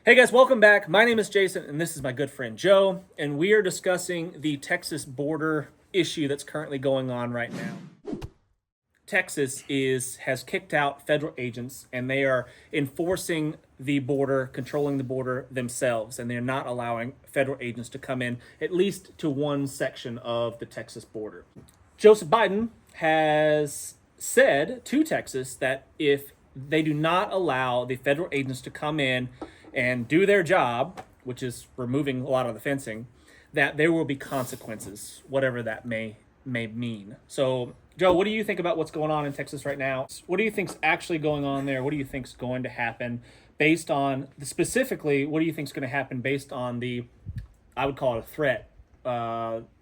Hey guys, welcome back. My name is Jason, and this is my good friend Joe, and we are discussing the Texas border issue that's currently going on right now. Texas has kicked out federal agents, and they are enforcing the border, controlling the border themselves, and they're not allowing federal agents to come in, at least to one section of the Texas border. Joseph Biden has said to Texas that if they do not allow the federal agents to come in and do their job, which is removing a lot of the fencing, that there will be consequences, whatever that may mean. So, Joe, what do you think about what's going on in Texas right now? What do you think's actually going on there? What do you think's going to happen based on, specifically, what do you think's going to happen based on the, I would call it a threat,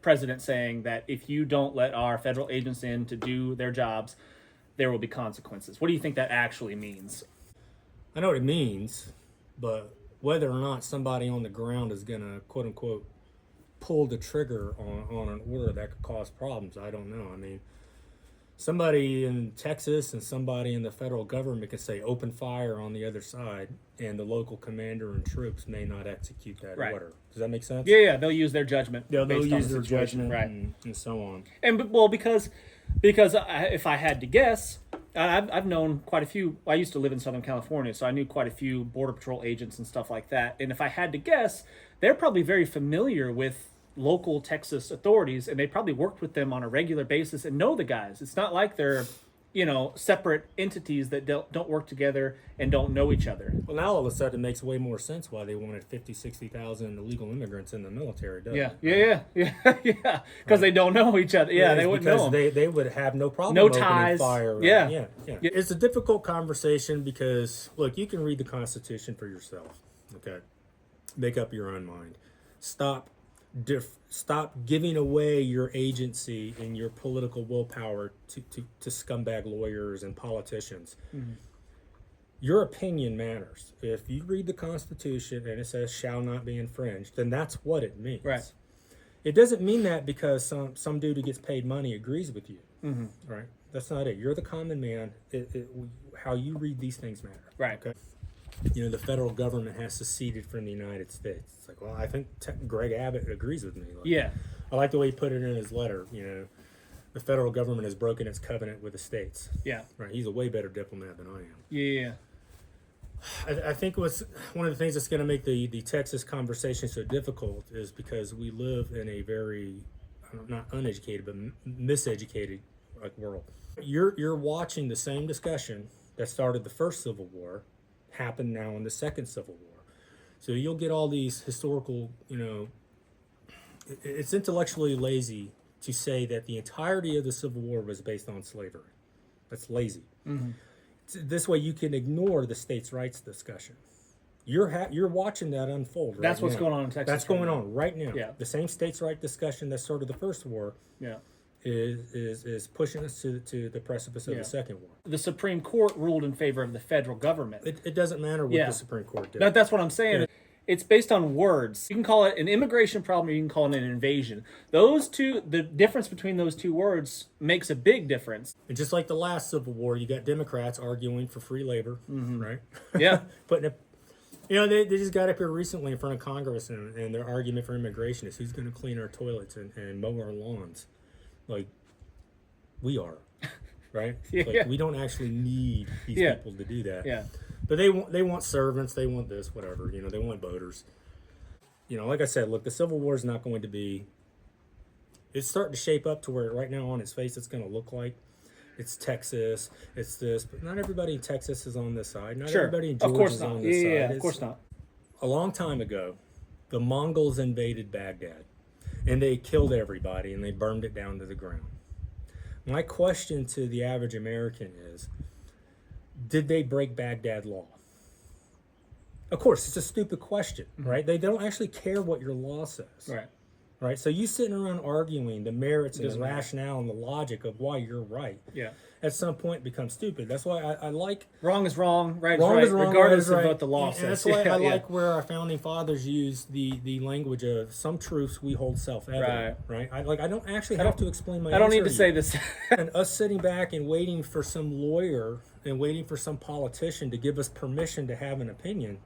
president saying that if you don't let our federal agents in to do their jobs, there will be consequences. What do you think that actually means? I know what it means, but whether or not somebody on the ground is going to, quote unquote, pull the trigger on an order that could cause problems, I don't know. I mean, somebody in Texas and somebody in the federal government can say open fire on the other side, and the local commander and troops may not execute that order. Does that make sense? Yeah, they'll use their judgment. They'll use their judgment, right, and so on. And well, because if I had to guess, I've known quite a few. I used to live in Southern California, so I knew quite a few Border Patrol agents and stuff like that. And if I had to guess, they're probably very familiar with local Texas authorities, and they probably worked with them on a regular basis and know the guys. It's not like they're, separate entities that don't work together and don't know each other. Well, now all of a sudden it makes way more sense why they wanted 50, 60,000 illegal immigrants in the military, doesn't it? Yeah. Because they don't know each other. Yeah, they wouldn't know them. They would have no problem opening ties. Fire. Yeah. It's a difficult conversation because, look, you can read the Constitution for yourself, okay? Make up your own mind. Stop giving away your agency and your political willpower to scumbag lawyers and politicians. Mm-hmm. Your opinion matters. If you read the Constitution and it says shall not be infringed, then that's what it means. Right. It doesn't mean that because some dude who gets paid money agrees with you. Mm-hmm. Right? That's not it. You're the common man. How you read these things matter. Right. Okay? The federal government has seceded from the United States. It's like, well, I think Greg Abbott agrees with me. I like the way he put it in his letter. The federal government has broken its covenant with the states. Yeah. Right. He's a way better diplomat than I am. Yeah. I think what's one of the things that's going to make the Texas conversation so difficult is because we live in a very, not uneducated, but miseducated world. You're watching the same discussion that started the first Civil War happen now in the second Civil War. So you'll get all these historical, it's intellectually lazy to say that the entirety of the Civil War was based on slavery. That's lazy. Mm-hmm. This way you can ignore the states' rights discussion. You're watching that unfold right now. That's what's going on in Texas. That's going on right now. Yeah. The same states' right discussion that started the first war. Yeah. Is pushing us to the precipice of the second war. The Supreme Court ruled in favor of the federal government. It doesn't matter what the Supreme Court did. That's what I'm saying. Yeah. It's based on words. You can call it an immigration problem or you can call it an invasion. The difference between those two words makes a big difference. And just like the last Civil War, you got Democrats arguing for free labor, right? Yeah. Putting it, they just got up here recently in front of Congress and their argument for immigration is who's going to clean our toilets and mow our lawns. Like, we are, right? Yeah. We don't actually need these people to do that. Yeah. But they want servants, they want this, whatever, they want voters. Like I said, look, the Civil War is not going to be, it's starting to shape up to where right now on its face it's going to look like it's Texas, it's this, but not everybody in Texas is on this side. Not everybody in Georgia is on this side. Yeah, of course not. A long time ago, the Mongols invaded Baghdad. And they killed everybody, and they burned it down to the ground. My question to the average American is, did they break Baghdad law? Of course, it's a stupid question, right? They don't actually care what your law says. Right? So you sitting around arguing the merits and the rationale and the logic of why you're right. Yeah. At some point becomes stupid. That's why I like... Wrong is wrong, right is right, regardless of what the law says. And that's why I like where our founding fathers used the language of some truths we hold self-evident. Right? I don't actually have to explain my answer. I don't need to say this. And us sitting back and waiting for some lawyer and waiting for some politician to give us permission to have an opinion,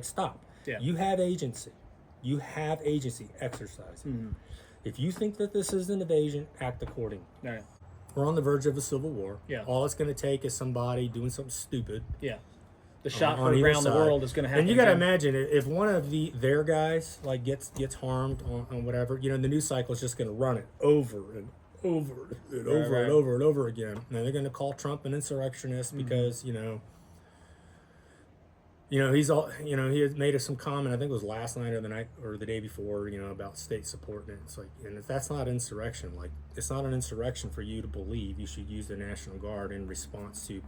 stop. Yeah. You have agency. You have agency. Exercise it. If you think that this is an invasion, act accordingly. All right. We're on the verge of a civil war. Yeah. All it's going to take is somebody doing something stupid. Yeah. The shot on heard either around the side. world is going to happen. And you got to again. imagine if one of their guys like gets harmed on whatever, the news cycle is just going to run it over and over and over and over and over again. Now they're going to call Trump an insurrectionist because he's all he had made some comment. I think it was last night or the night or the day before, about state support. And it's like, and if that's not insurrection, like it's not an insurrection for you to believe you should use the National Guard in response to.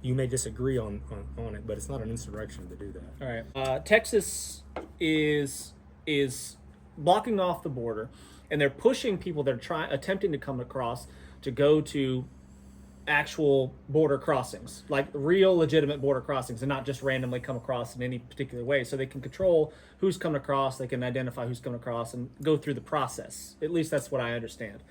You may disagree on it, but it's not an insurrection to do that. All right. Texas is blocking off the border, and they're pushing people that are attempting to come across to go to actual border crossings, like real legitimate border crossings, and not just randomly come across in any particular way. So they can control who's coming across, they can identify who's coming across, and go through the process. At least that's what I understand.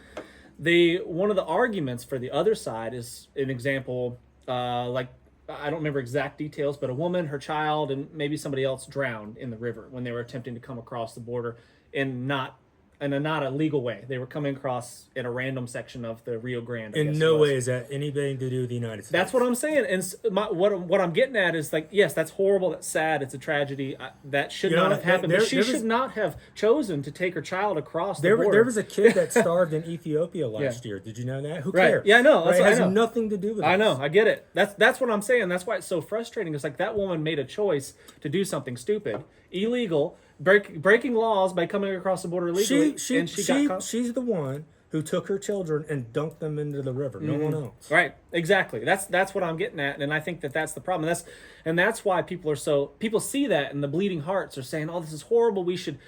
One of the arguments for the other side is an example, like I don't remember exact details, but a woman, her child, and maybe somebody else drowned in the river when they were attempting to come across the border in not a legal way. They were coming across in a random section of the Rio Grande. In no way is that anything to do with the United States. That's what I'm saying. And what I'm getting at is like, yes, that's horrible. That's sad. It's a tragedy. That should not have happened. But she should not have chosen to take her child across the border. There was a kid that starved in Ethiopia last year. Did you know that? Who cares? Yeah, I know. It has nothing to do with it. I know. I get it. That's what I'm saying. That's why it's so frustrating. It's like that woman made a choice to do something stupid, illegal, breaking laws by coming across the border legally. She's the one who took her children and dunked them into the river. No one else. Right. Exactly. That's what I'm getting at, and I think that's the problem. That's why people see that, and the bleeding hearts are saying, "Oh, this is horrible. We should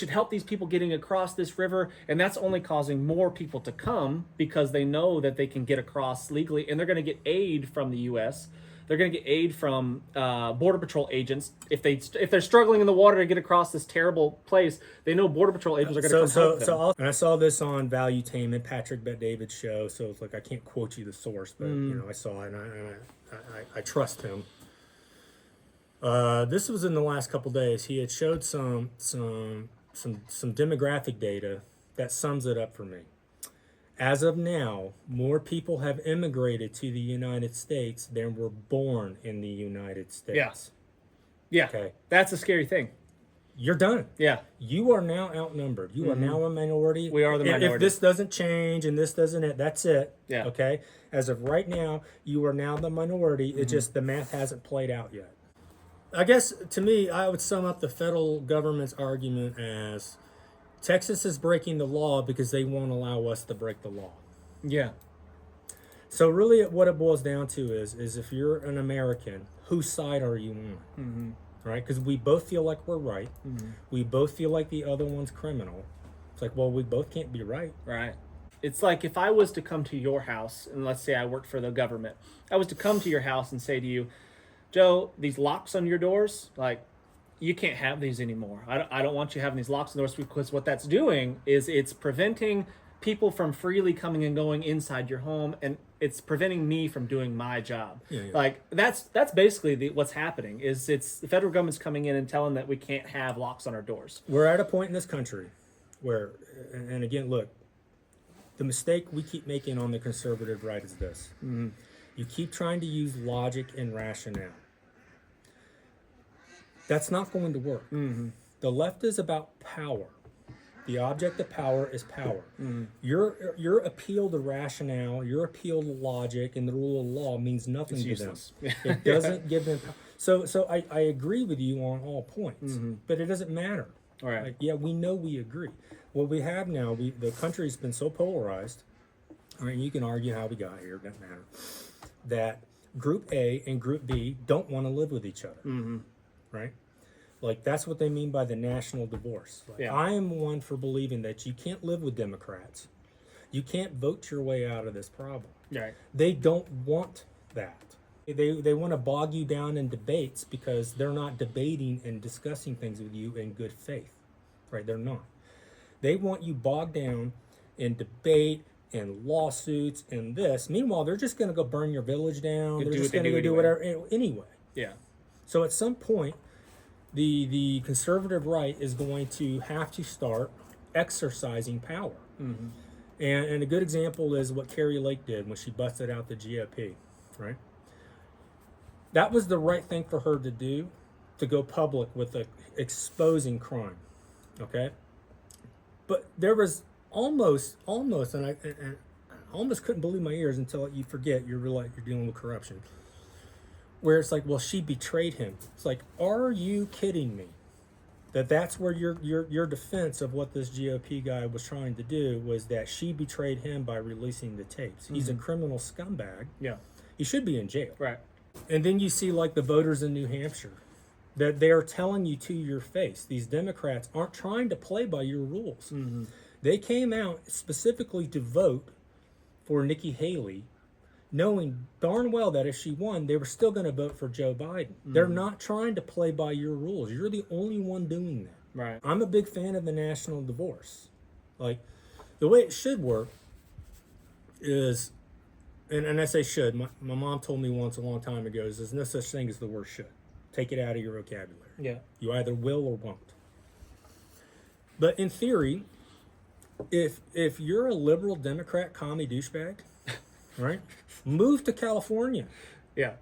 help these people getting across this river," and that's only causing more people to come because they know that they can get across legally, and they're going to get aid from the U.S. They're going to get aid from Border Patrol agents. If they're struggling in the water to get across this terrible place, they know Border Patrol agents are going to come help them. And I saw this on Valuetainment, Patrick Bet-David's show. So it's like I can't quote you the source, but I saw it, and I trust him. This was in the last couple days. He had showed some demographic data that sums it up for me. As of now, more people have immigrated to the United States than were born in the United States. Yeah. Okay. That's a scary thing. You're done. Yeah. You are now outnumbered. You are now a minority. We are the minority. If this doesn't change and this doesn't, that's it. Yeah. Okay. As of right now, you are now the minority. It's just the math hasn't played out yet. I guess to me, I would sum up the federal government's argument as Texas is breaking the law because they won't allow us to break the law. Yeah. So really what it boils down to is if you're an American, whose side are you on? Right? Because we both feel like we're right. We both feel like the other one's criminal. It's like, well, we both can't be right. Right. It's like if I was to come to your house, and let's say I worked for the government, I was to come to your house and say to you, Joe, these locks on your doors, like, you can't have these anymore. I don't want you having these locks on the doors, because what that's doing is it's preventing people from freely coming and going inside your home, and it's preventing me from doing my job. Like that's basically what's happening. Is it's the federal government's coming in and telling that we can't have locks on our doors. We're at a point in this country where, and again, look, the mistake we keep making on the conservative right is this: you keep trying to use logic and rationale. That's not going to work. The left is about power. The object of power is power. Your appeal to rationale, your appeal to logic and the rule of law means nothing to them. It doesn't give them power. So I agree with you on all points, but it doesn't matter. All right. Like, yeah, we know we agree. What we have now, the country's been so polarized. I mean, you can argue how we got here, it doesn't matter. That Group A and Group B don't want to live with each other. Right? Like, that's what they mean by the national divorce. Like, I am one for believing that you can't live with Democrats. You can't vote your way out of this problem. Right. They don't want that. They want to bog you down in debates because they're not debating and discussing things with you in good faith. Right? They're not. They want you bogged down in debate and lawsuits and this. Meanwhile, they're just going to go burn your village down. They're just going to go do whatever anyway. Yeah. So at some point, the conservative right is going to have to start exercising power. And a good example is what Carrie Lake did when she busted out the GOP, right? That was the right thing for her to do, to go public with exposing crime, okay? But there was almost, and I almost couldn't believe my ears until you forget you're dealing with corruption, where it's like, well, she betrayed him. It's like, are you kidding me? That's where your defense of what this GOP guy was trying to do was that she betrayed him by releasing the tapes. He's a criminal scumbag. Yeah. He should be in jail. Right. And then you see like the voters in New Hampshire, that they are telling you to your face, these Democrats aren't trying to play by your rules. They came out specifically to vote for Nikki Haley, knowing darn well that if she won, they were still going to vote for Joe Biden. They're not trying to play by your rules. You're the only one doing that. Right. I'm a big fan of the national divorce. Like, the way it should work is, and I say should, my mom told me once a long time ago, is there's no such thing as the word should. Take it out of your vocabulary. Yeah. You either will or won't. But in theory, if you're a liberal Democrat commie douchebag, right, move to California. Yeah.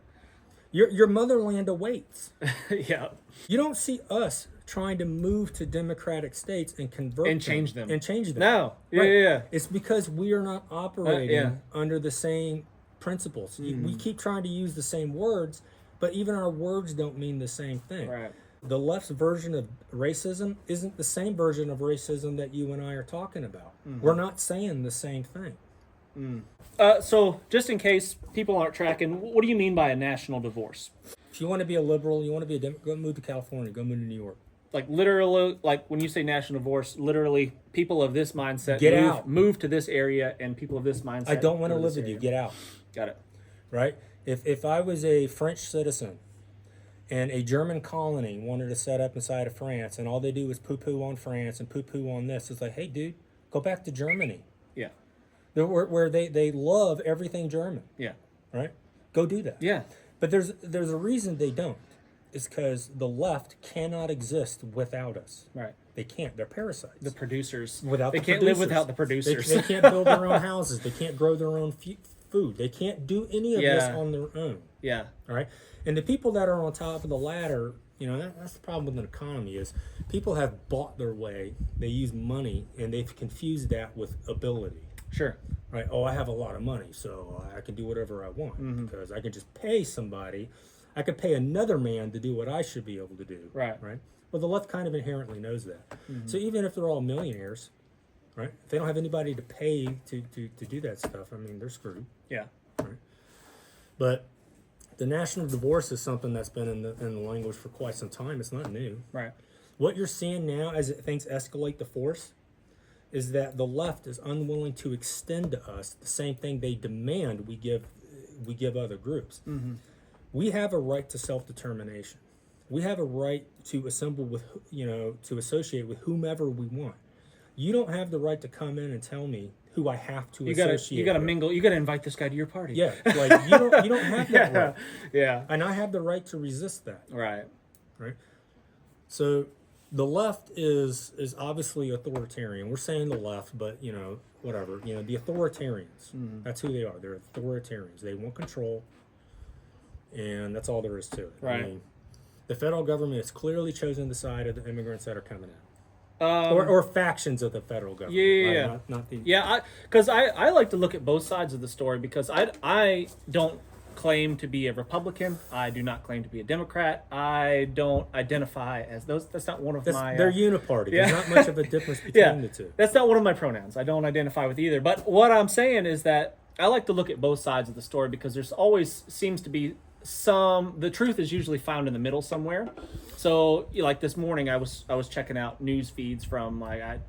Your motherland awaits. Yeah. You don't see us trying to move to Democratic states and convert And change them. No. Yeah, Right. yeah. It's because we are not operating under the same principles. We keep trying to use the same words, but even our words don't mean the same thing. Right. The left's version of racism isn't the same version of racism that you and I are talking about. We're not saying the same thing. So, just in case people aren't tracking, what do you mean by a national divorce? If you want to be a liberal, you want to be a Democrat, go move to California, go move to New York. Like literally, like when you say national divorce, literally people of this mindset move to this area, and people of this mindset. I don't want to live with you. Get out. Got it. Right? If I was a French citizen and a German colony wanted to set up inside of France, and all they do is poo-poo on France and poo-poo on this, it's like, hey, dude, go back to Germany. Yeah. Where they love everything German. Yeah. Right? Go do that. Yeah. But there's a reason they don't. It's because the left cannot exist without us. Right. They can't. They're parasites. The producers. They can't live without the producers. They can't build their own houses. They can't grow their own food. They can't do any of this on their own. Yeah. All right. And the people that are on top of the ladder, that's the problem with an economy is people have bought their way. They use money, and they've confused that with ability. Sure. Right. Oh, I have a lot of money, so I can do whatever I want because I can just pay somebody. I could pay another man to do what I should be able to do. Right. Right. Well, the left kind of inherently knows that. So even if they're all millionaires, right, if they don't have anybody to pay to do that stuff, I mean, they're screwed. Yeah. Right. But the national divorce is something that's been in the language for quite some time. It's not new. Right. What you're seeing now as things escalate the force is that the left is unwilling to extend to us the same thing they demand we give other groups. We have a right to self-determination. We have a right to assemble with, to associate with whomever we want. You don't have the right to come in and tell me who I have to associate. You gotta with. mingle. You gotta invite this guy to your party. Yeah, like you don't have that right. Yeah. And I have the right to resist that. Right. Right. So the left is obviously authoritarian. We're saying the left, but whatever. The authoritarians. That's who they are. They're authoritarians. They want control, and that's all there is to it. Right. I mean, the federal government has clearly chosen the side of the immigrants that are coming in. Or factions of the federal government. Yeah. Right? Not the... Yeah, because I like to look at both sides of the story because I don't claim to be a Republican. I do not claim to be a Democrat. I don't identify as those. That's not one of my... They're uniparty. There's not much of a difference between the two. That's not one of my pronouns. I don't identify with either. But what I'm saying is that I like to look at both sides of the story because there's always seems to be the truth is usually found in the middle somewhere. So like this morning I was checking out news feeds from I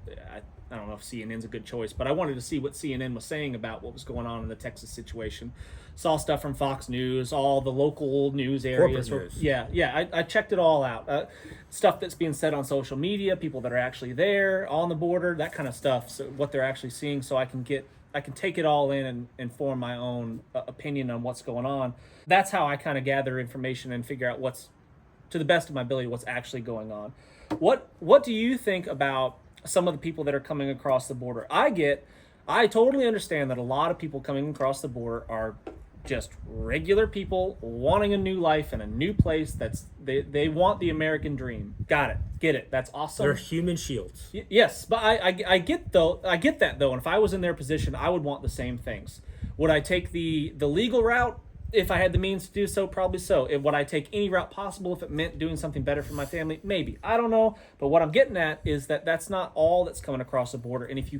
don't know if CNN's a good choice, but I wanted to see what CNN was saying about what was going on in the Texas situation. Saw stuff from Fox News, all the local news areas. Corporate news. Yeah. I checked it all out. Stuff that's being said on social media, people that are actually there on the border, that kind of stuff. So what they're actually seeing, so I can take it all in and form my own opinion on what's going on. That's how I kind of gather information and figure out what's to the best of my ability what's actually going on. What do you think about some of the people that are coming across the border? I totally understand that a lot of people coming across the border are just regular people wanting a new life and a new place. They want the American dream. Got it. Get it. That's awesome. They're human shields. Yes, but I get that though. And if I was in their position, I would want the same things. Would I take the legal route? If I had the means to do so, probably so. Would I take any route possible if it meant doing something better for my family? Maybe. I don't know. But what I'm getting at is that that's not all that's coming across the border. And if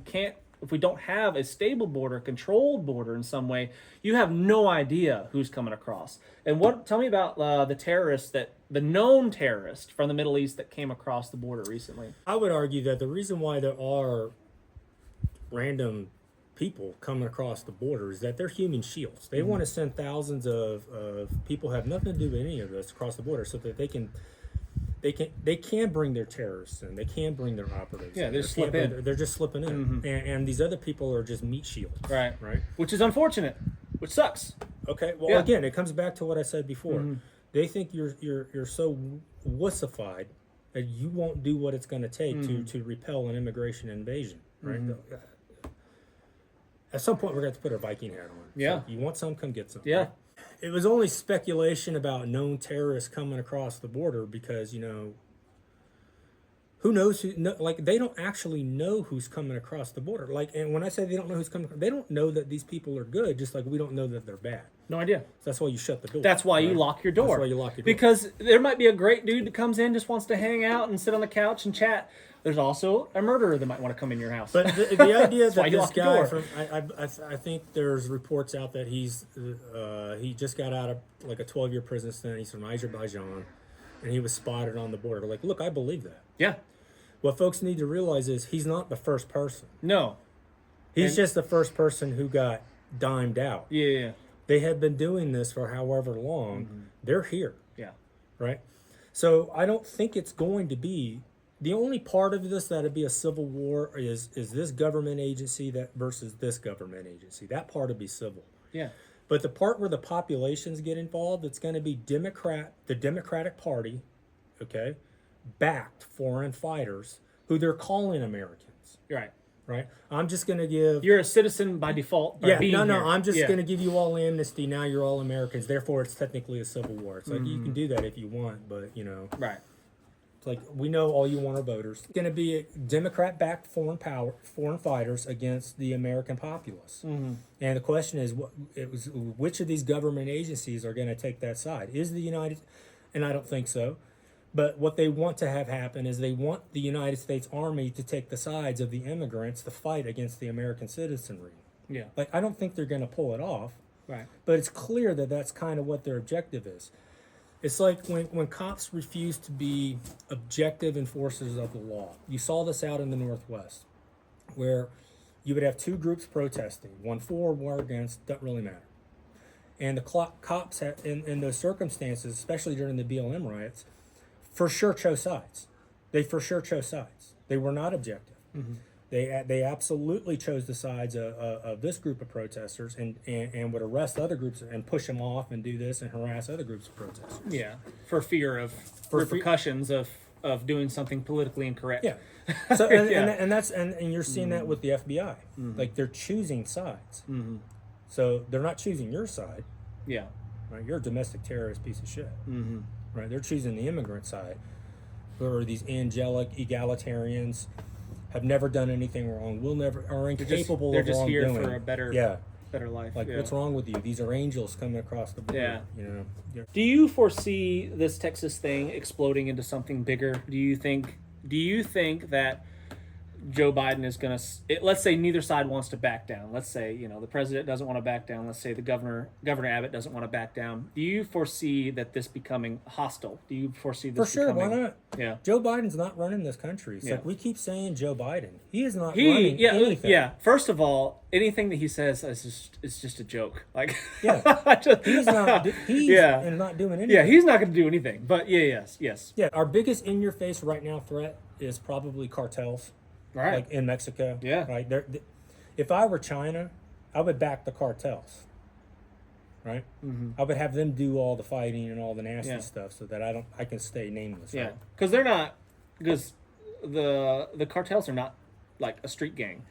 we don't have a stable border, controlled border in some way, you have no idea who's coming across. And tell me about the known terrorist from the Middle East that came across the border recently. I would argue that the reason why there are random people coming across the border is that they're human shields. They want to send thousands of people who have nothing to do with any of this across the border so that they can bring their terrorists in. They can bring their operators. Yeah, they're just slipping in. And these other people are just meat shields. Right. Right. Which is unfortunate. Which sucks. Okay. Well, again, it comes back to what I said before. They think you're so wussified that you won't do what it's going to take to repel an immigration invasion. Right. At some point, we're going to have to put our Viking hat on. Yeah. So you want some? Come get some. Yeah. Right? It was only speculation about known terrorists coming across the border because, who knows they don't actually know who's coming across the border. And when I say they don't know who's coming, they don't know that these people are good, just like we don't know that they're bad. No idea. So that's why you shut the door. That's why you lock your door. That's why you lock your door. Because there might be a great dude that comes in, just wants to hang out and sit on the couch and chat. There's also a murderer that might want to come in your house. But the idea that this guy I think there's reports out that he just got out of like a 12-year prison sentence. He's from Azerbaijan, and he was spotted on the border. Look, I believe that. Yeah. What folks need to realize is he's not the first person. No. He's just the first person who got dimed out. Yeah. They have been doing this for however long. They're here. Yeah. Right? So I don't think it's going to be... The only part of this that'd be a civil war is this government agency versus this government agency. That part would be civil. Yeah. But the part where the populations get involved, it's going to be the Democratic Party, okay, backed foreign fighters who they're calling Americans. Right. Right. I'm just going to give. You're a citizen by default. I'm just going to give you all amnesty. Now you're all Americans. Therefore, it's technically a civil war. It's like you can do that if you want, but Right. Like, we know all you want are voters. It's going to be a Democrat-backed foreign fighters against the American populace. And the question is, which of these government agencies are going to take that side? Is the United, and I don't think so, but what they want to have happen is they want the United States Army to take the sides of the immigrants to fight against the American citizenry. Yeah. Like, I don't think they're going to pull it off. Right. But it's clear that that's kind of what their objective is. It's like when cops refuse to be objective enforcers of the law. You saw this out in the Northwest, where you would have two groups protesting, one for, one against, doesn't really matter. And the cops, in those circumstances, especially during the BLM riots, for sure chose sides. They for sure chose sides. They were not objective. They absolutely chose the sides of this group of protesters and would arrest other groups and push them off and do this and harass other groups of protesters. Yeah, for fear of repercussions of doing something politically incorrect. Yeah. So and you're seeing that with the FBI. Like, they're choosing sides. So they're not choosing your side. Yeah. Right. You're a domestic terrorist piece of shit. Right. They're choosing the immigrant side, who are these angelic egalitarians. Have never done anything wrong. Are incapable of wrongdoing. They're just here for a better life. Like, what's wrong with you? These are angels coming across the border. Yeah. Do you foresee this Texas thing exploding into something bigger? Do you think that Joe Biden is going to, let's say neither side wants to back down. Let's say, the president doesn't want to back down. Let's say the Governor Abbott doesn't want to back down. Do you foresee that this becoming hostile? Do you foresee this becoming... For sure, why not? Yeah. Joe Biden's not running this country. It's like we keep saying Joe Biden. He is not running anything. Yeah, first of all, anything that he says is just a joke. Like, he's not doing anything. Yeah, he's not going to do anything. But yes. Yeah, our biggest in-your-face right now threat is probably cartels. Right. Like in Mexico. Yeah. Right. If I were China, I would back the cartels. right? I would have them do all the fighting and all the nasty Yeah. stuff so that I can stay nameless. Yeah, Right? because the cartels are not like a street gang.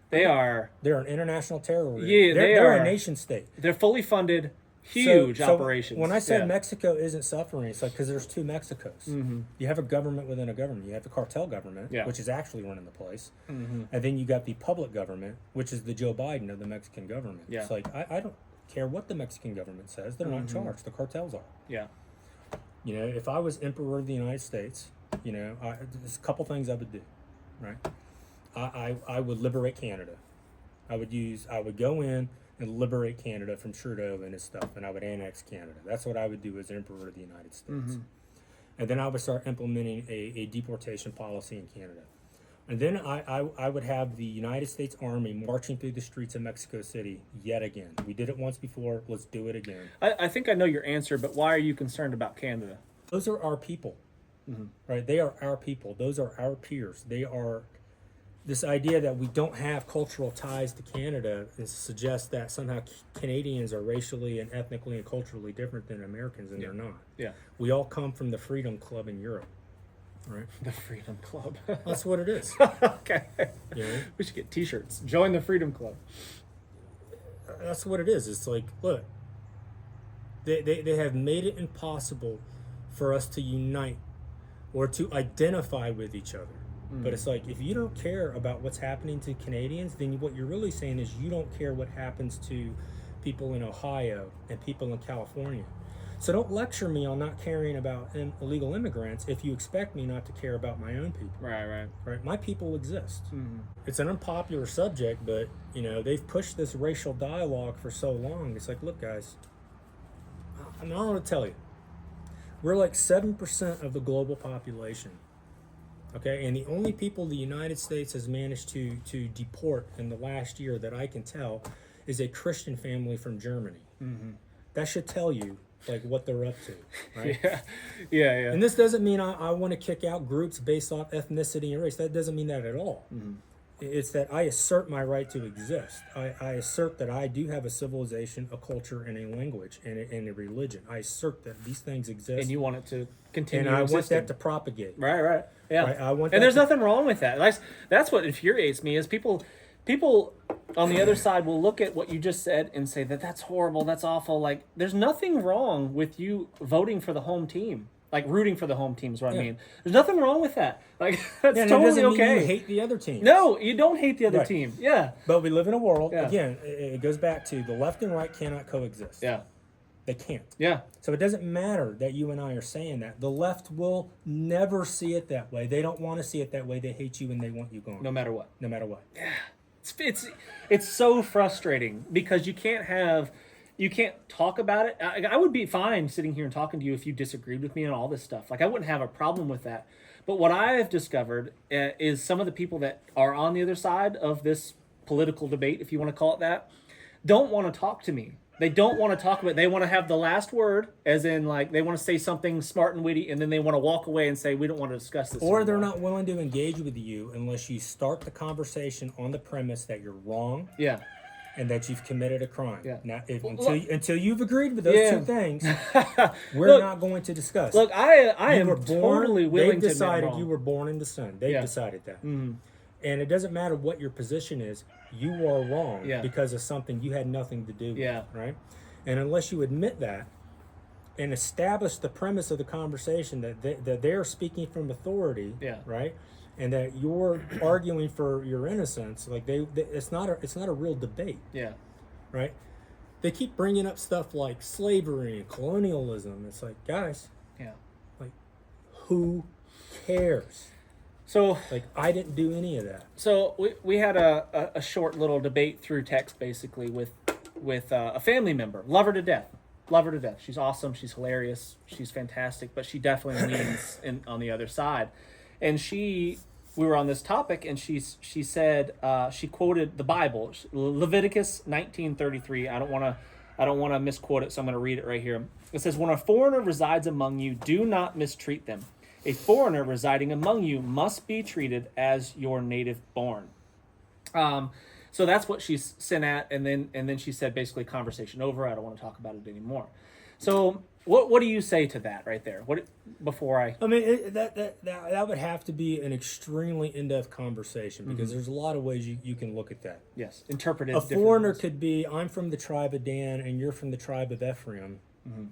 They're an international terror group. Yeah, they're are. a nation state. They're fully funded, huge So operations. when I said Yeah. Mexico isn't suffering, it's like because there's two Mexicos. You have a government within a government. You have the cartel government, Yeah. which is actually running the place, and then you got the public government, which is the Joe Biden of the Mexican government. Yeah. It's like I don't care what the Mexican government says; they're not in charge. The cartels are. Yeah, You know, if I was emperor of the United States, you know, there's a couple things I would do, right? I would liberate Canada. I would go in and liberate Canada from Trudeau and his stuff, and I would annex Canada. That's what I would do as emperor of the United States. And then I would start implementing a deportation policy in Canada. And then I would have the United States Army marching through the streets of Mexico City yet again. We did it once before. Let's do it again. I think I know your answer, but why are you concerned about Canada? Those are our people, right? They are our people. Those are our peers. They are this idea that we don't have cultural ties to Canada and suggests that somehow Canadians are racially and ethnically and culturally different than Americans, and they're not. Yeah, We all come from the Freedom Club in Europe, right? the Freedom Club. That's what it is. Okay, You know? we should get T-shirts. Join the Freedom Club. That's what it is. It's like, look, they have made it impossible for us to unite or to identify with each other. But it's like, if you don't care about what's happening to Canadians, then what you're really saying is you don't care what happens to people in Ohio and people in California. So don't lecture me on not caring about illegal immigrants if you expect me not to care about my own people. Right? My people exist. It's an unpopular subject, but you know they've pushed this racial dialogue for so long. It's like, look, guys, I'm not going to tell you. We're like 7% of the global population. Okay, and the only people the United States has managed to deport in the last year that I can tell is a Christian family from Germany. That should tell you like what they're up to, right? Yeah. And this doesn't mean I want to kick out groups based off ethnicity and race. That doesn't mean that at all. It's that I assert my right to exist. I assert that I do have a civilization, a culture, and a language, and a religion. I assert that these things exist. And you want it to continue and I existing. want that to propagate. Right. Yeah. Right? I want and that there's to- nothing wrong with that. That's what infuriates me is people on the other side will look at what you just said and say that's horrible, that's awful. Like there's nothing wrong with you voting for the home team. Like rooting for the home team is what I mean. There's nothing wrong with that. Like that's and totally it doesn't okay. mean you hate the other team. No, you don't hate the other Right. team. Yeah. But we live in a world, Yeah. again, it goes back to the left and right cannot coexist. Yeah. They can't. Yeah. So it doesn't matter that you and I are saying that. The left will never see it that way. They don't want to see it that way. They hate you and they want you gone. No matter what. No matter what. It's so frustrating because you can't talk about it. I would be fine sitting here and talking to you if you disagreed with me on all this stuff. Like I wouldn't have a problem with that. But what I have discovered is some of the people that are on the other side of this political debate, if you want to call it that, don't want to talk to me. They don't want to talk about it. They want to have the last word, as in like they want to say something smart and witty, and then they want to walk away and say, we don't want to discuss this Or they're anymore. not willing to engage with you unless you start the conversation on the premise that you're wrong Yeah. and that you've committed a crime. Yeah. Now, look- until you've agreed with those Yeah. two things, we're Look- not going to discuss. Look, I You am were born, totally willing they've to admit I'm decided wrong. you were born in the sun. They've Yeah. decided that. And it doesn't matter what your position is, you are wrong Yeah. because of something you had nothing to do with, Yeah. right? And unless you admit that and establish the premise of the conversation that they're speaking from authority, Yeah. right? And that you're arguing for your innocence, like it's not a real debate, Yeah. right? They keep bringing up stuff like slavery and colonialism. It's like, guys, Yeah. like, who cares? So Like, I didn't do any of that. So we had a short little debate through text, basically, with a family member. Love her to death. She's awesome. She's hilarious. She's fantastic. But she definitely leans on the other side. And we were on this topic, and she said she quoted the Bible, Leviticus 19:33. I don't want to misquote it, so I'm going to read it right here. It says, "When a foreigner resides among you, do not mistreat them. A foreigner residing among you must be treated as your native born." So that's what she's sent at, and then she said basically conversation over. I don't want to talk about it anymore. So what do you say to that right there? Before I? I mean, that would have to be an extremely in-depth conversation, because there's a lot of ways you can look at that. Yes, interpreted. A foreigner could be, I'm from the tribe of Dan and you're from the tribe of Ephraim,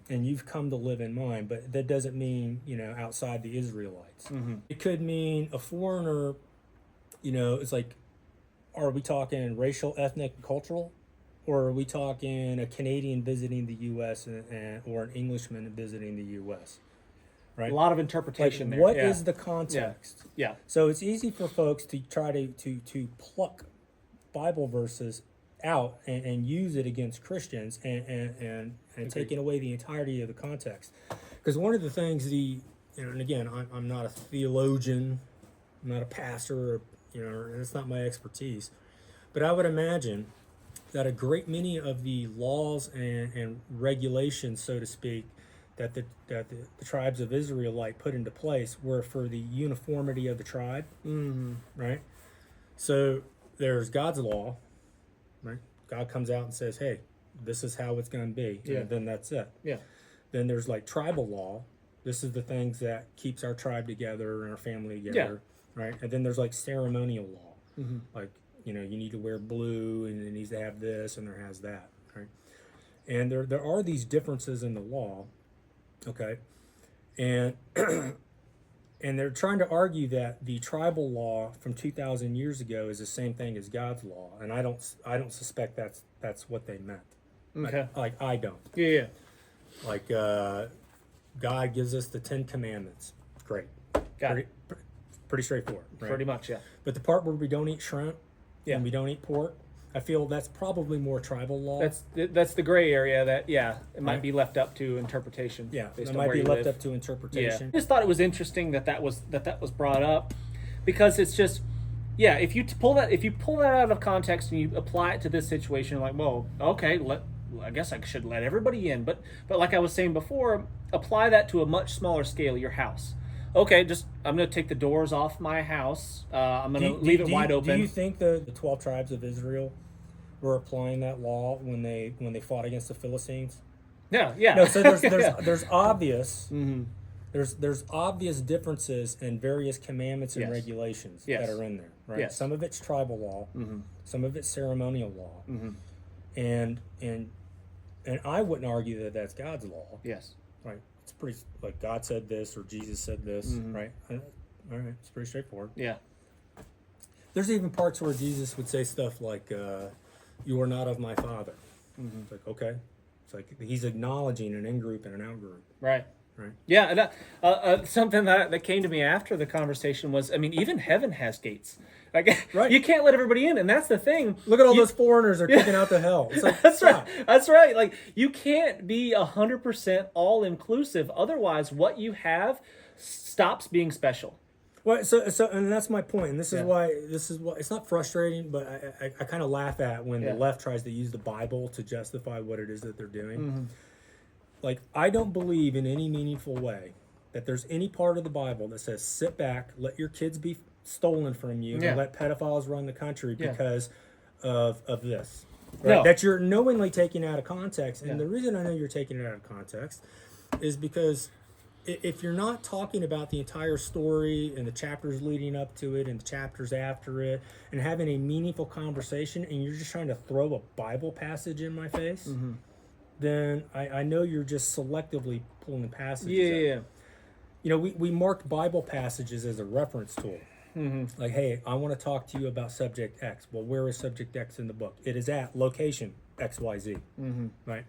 and you've come to live in mine, but that doesn't mean, outside the Israelites. It could mean a foreigner, it's like, are we talking racial, ethnic, cultural? Or are we talking a Canadian visiting the U.S. Or an Englishman visiting the U.S.? Right? A lot of interpretation there. What is the context? Yeah. So it's easy for folks to try to pluck Bible verses out and use it against Christians and taking away the entirety of the context. Because one of the things and again, I'm not a theologian, I'm not a pastor, and it's not my expertise, but I would imagine that a great many of the laws and regulations, so to speak, that the tribes of Israel put into place were for the uniformity of the tribe, right? So there's God's law, right? God comes out and says, hey, this is how it's going to be, and then that's it. Yeah. Then there's tribal law. This is the things that keeps our tribe together and our family together, right? And then there's ceremonial law, like, you need to wear blue, and it needs to have this, and there has that, right? And there are these differences in the law, okay? And and they're trying to argue that the tribal law from 2,000 years ago is the same thing as God's law, and I don't suspect that's what they meant. Okay. I don't. Yeah. Like God gives us the 10 Commandments. Great. Pretty straightforward. Right? Pretty much, yeah. But the part where we don't eat shrimp, and we don't eat pork, I feel that's probably more tribal law. That's the gray area that it might be left up to interpretation. Yeah, based it on might where be you left live. up to interpretation. I just thought it was interesting that was brought up, because it's just if you pull that out of context and you apply it to this situation, like, well, okay, I guess I should let everybody in, but like I was saying before, apply that to a much smaller scale, your house. Okay, I'm going to take the doors off my house. I'm going to leave it wide open. Do you think the 12 tribes of Israel were applying that law when they fought against the Philistines? Yeah. No, so there's obvious there's obvious differences in various commandments and regulations that are in there, right? Yes. Some of it's tribal law, some of it's ceremonial law, and I wouldn't argue that that's God's law. Yes. Right. It's pretty, like, God said this or Jesus said this, right? All right. It's pretty straightforward. Yeah. There's even parts where Jesus would say stuff like, you are not of my Father. It's like, okay. It's like he's acknowledging an in-group and an out-group. Right. Right. Yeah. And something that came to me after the conversation was, even heaven has gates. Like, you can't let everybody in, and that's the thing. Look at all those foreigners they're kicking out to hell. It's like, that's right. That's right. Like, you can't be 100% all inclusive. Otherwise, what you have stops being special. Well, so and that's my point. And this is why it's not frustrating, but I kind of laugh at when the left tries to use the Bible to justify what it is that they're doing. Like, I don't believe in any meaningful way that there's any part of the Bible that says sit back, let your kids be stolen from you, and let pedophiles run the country because of this. Right? No. That you're knowingly taking out of context. And the reason I know you're taking it out of context is because if you're not talking about the entire story and the chapters leading up to it and the chapters after it and having a meaningful conversation, and you're just trying to throw a Bible passage in my face, then I know you're just selectively pulling passages out. We mark Bible passages as a reference tool. Like, hey, I want to talk to you about subject X. Well, where is subject X in the book? It is at location XYZ. Right?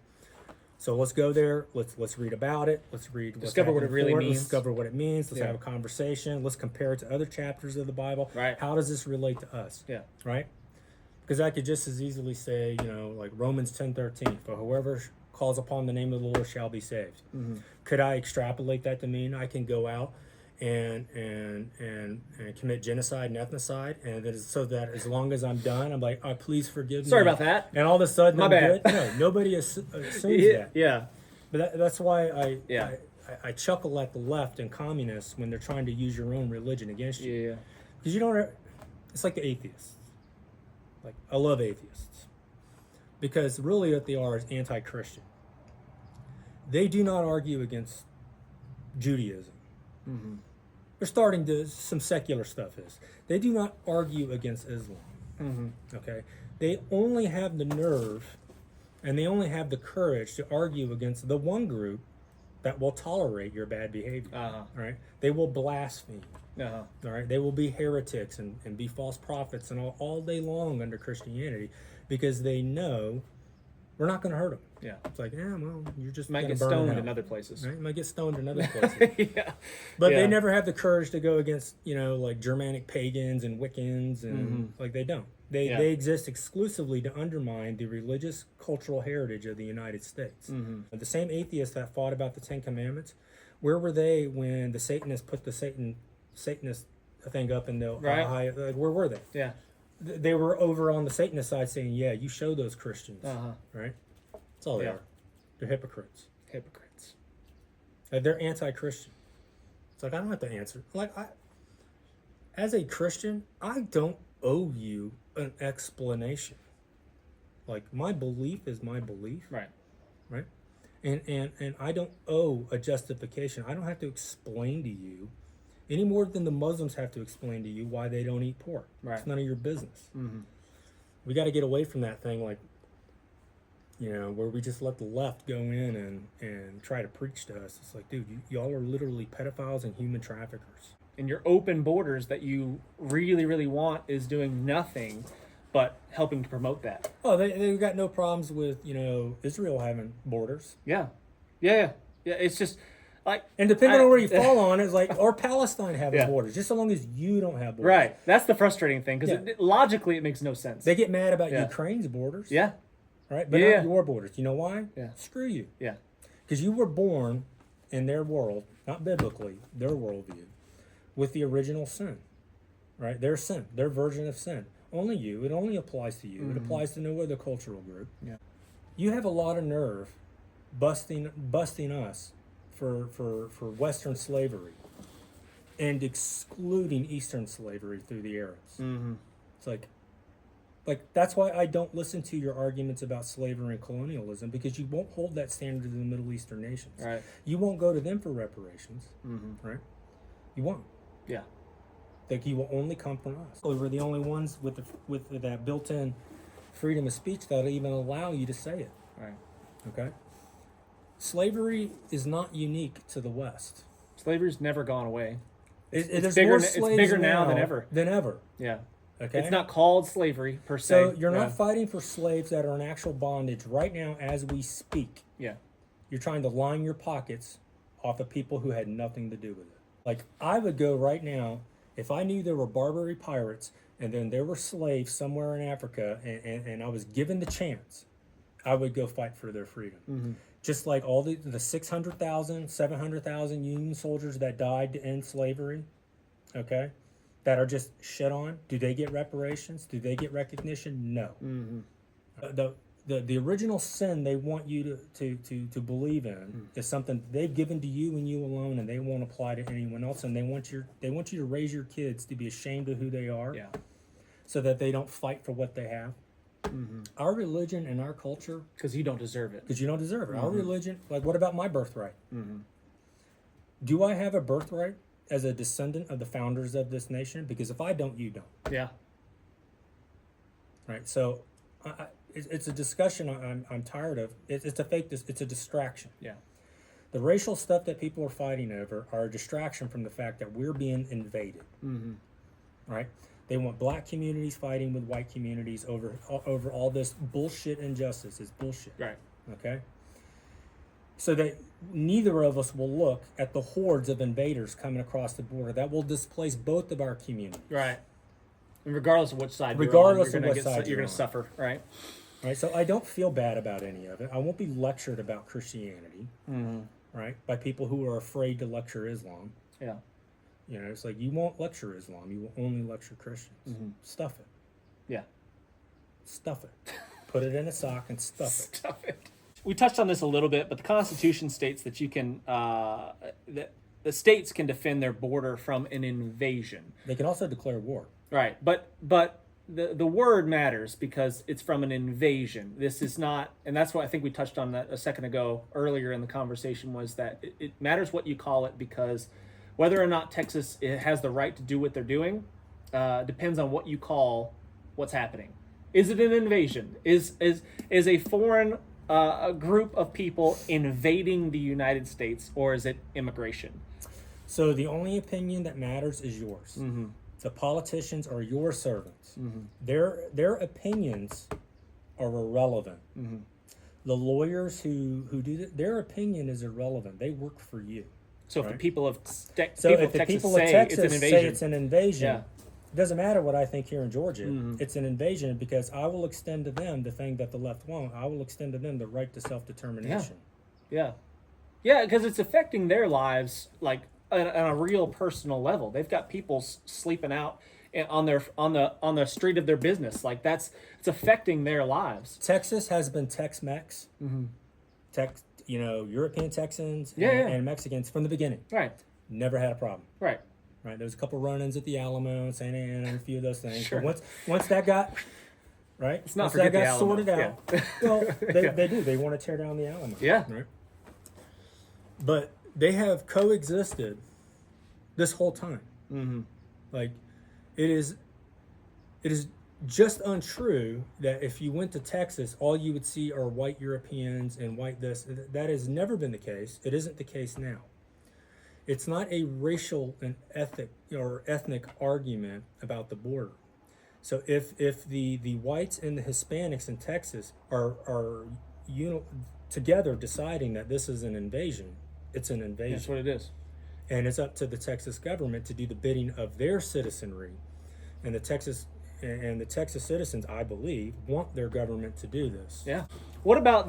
So let's go there. Let's read about it. Let's read. Discover what it really means. Let's discover what it means. Let's have a conversation. Let's compare it to other chapters of the Bible. Right. How does this relate to us? Yeah. Right? Because I could just as easily say, like Romans 10:13, for whoever calls upon the name of the Lord shall be saved. Could I extrapolate that to mean I can go out and commit genocide and ethnocide, and so that as long as I'm done, I'm like, oh, please forgive me. Sorry about that. And all of a sudden, My I'm bad. good. No, nobody assumes that. Yeah. But that's why I chuckle at the left and communists when they're trying to use your own religion against you. Yeah. Because you don't. It's like the atheists. Like, I love atheists because really what they are is anti-Christian. They do not argue against Judaism. Mm-hmm. They're starting to, some secular stuff is. They do not argue against Islam. Mm-hmm. Okay? They only have the nerve and they only have the courage to argue against the one group that will tolerate your bad behavior. Uh-huh. Right? They will blaspheme. Uh-huh. All right? They will be heretics and be false prophets and all day long under Christianity because they know we're not going to hurt them. Yeah. It's like, well, you're just Might gonna get burn stoned out. in other places. Right? You might get stoned in other places. Yeah. But Yeah. they never have the courage to go against, like Germanic pagans and Wiccans, and like they don't. They exist exclusively to undermine the religious cultural heritage of the United States. Mm-hmm. The same atheists that fought about the Ten Commandments, where were they when the Satanists put the Satanist thing up in the Right. where were they? Yeah. They were over on the Satanist side saying, "Yeah, you show those Christians." Uh-huh. Right? That's all they Yeah. are. They're hypocrites. Hypocrites. They're anti-Christian. It's like I don't have to answer. Like as a Christian, I don't owe you an explanation. Like my belief is my belief, Right. right? And I don't owe a justification. I don't have to explain to you any more than the Muslims have to explain to you why they don't eat pork. Right. It's none of your business. Mm-hmm. We got to get away from that thing, like where we just let the left go in and try to preach to us. It's like, dude, y'all are literally pedophiles and human traffickers. And your open borders that you really, really want is doing nothing but helping to promote that. Oh, they've got no problems with, Israel having borders. Yeah. Yeah. It's just like... And depending on where you fall on, it's like, or Palestine having borders, just so long as you don't have borders. Right. That's the frustrating thing, because logically it makes no sense. They get mad about Ukraine's borders. Yeah. Right? But not your borders. You know why? Yeah. Screw you. Yeah. Because you were born in their world, not biblically, their worldview, with the original sin. Right? Their sin, their version of sin. Only you. It only applies to you. Mm-hmm. It applies to no other cultural group. Yeah. You have a lot of nerve busting us for Western slavery and excluding Eastern slavery through the Arabs. Mm-hmm. It's like that's why I don't listen to your arguments about slavery and colonialism, because you won't hold that standard to the Middle Eastern nations. Right. You won't go to them for reparations. Mm-hmm. Right? You won't. Yeah. Like you will only come from us. We're the only ones with that built-in freedom of speech that'll even allow you to say it. Right. Okay. Slavery is not unique to the West. Slavery's never gone away. It's bigger. more It's slaves bigger now than ever. Yeah. Okay. It's not called slavery per se. So you're not fighting for slaves that are in actual bondage right now as we speak. Yeah. You're trying to line your pockets off of people who had nothing to do with it. Like I would go right now if I knew there were Barbary pirates and then there were slaves somewhere in Africa and I was given the chance, I would go fight for their freedom. Mm-hmm. Just like all the 600,000, 700,000 Union soldiers that died to end slavery, okay, that are just shit on. Do they get reparations? Do they get recognition? No. Mm-hmm. The original sin they want you to believe in is something they've given to you and you alone, and they won't apply to anyone else. And they want you to raise your kids to be ashamed of who they are, so that they don't fight for what they have. Mm-hmm. Our religion and our culture, because you don't deserve it. Because you don't deserve it. Mm-hmm. Our religion, like, what about my birthright? Mm-hmm. Do I have a birthright as a descendant of the founders of this nation? Because if I don't, you don't. Yeah. Right. So, it's a discussion I'm tired of. It's a distraction. Yeah. The racial stuff that people are fighting over are a distraction from the fact that we're being invaded. Mm-hmm. Right. They want black communities fighting with white communities over all this bullshit injustice. It's bullshit. Right. Okay? So that neither of us will look at the hordes of invaders coming across the border that will displace both of our communities. Right. And regardless of which side you're on, you're going to suffer. Right. Right. So I don't feel bad about any of it. I won't be lectured about Christianity. Mm-hmm. Right. By people who are afraid to lecture Islam. Yeah. It's like you won't lecture Islam. You will only lecture Christians. Mm-hmm. Stuff it. Yeah. Stuff it. Put it in a sock and stuff it. Stuff it. We touched on this a little bit, but the Constitution states that you can, that the states can defend their border from an invasion. They can also declare war. Right. But the word matters because it's from an invasion. This is not, and that's what I think we touched on that a second ago earlier in the conversation, was that it matters what you call it, because whether or not Texas has the right to do what they're doing depends on what you call what's happening. Is it an invasion? Is a foreign a group of people invading the United States, or is it immigration? So the only opinion that matters is yours. Mm-hmm. The politicians are your servants. Mm-hmm. Their opinions are irrelevant. Mm-hmm. The lawyers who do that, their opinion is irrelevant. They work for you. So if right? the people of Texas say it's an invasion, yeah. It doesn't matter what I think here in Georgia. Mm-hmm. It's an invasion because I will extend to them the thing that the left won't. I will extend to them the right to self-determination. Yeah, because it's affecting their lives, like on a real personal level. They've got people sleeping out on the street of their business. Like it's affecting their lives. Texas has been Tex-Mex, European Texans and Mexicans from the beginning. Right. Never had a problem. Right. Right. There was a couple run-ins at the Alamo, Santa Ana, and a few of those things. Sure. But once that got right, it's not once that got the sorted out, well, they do. They want to tear down the Alamo. Yeah. Right. But they have coexisted this whole time. Mm-hmm. Like, it is just untrue that if you went to Texas, all you would see are white Europeans and white this. That has never been the case. It isn't the case now. It's not a racial and ethnic argument about the border. So if the whites and the Hispanics in Texas are together deciding that this is an invasion, it's an invasion. That's what it is. And it's up to the Texas government to do the bidding of their citizenry. And the Texas citizens, I believe, want their government to do this. Yeah. What about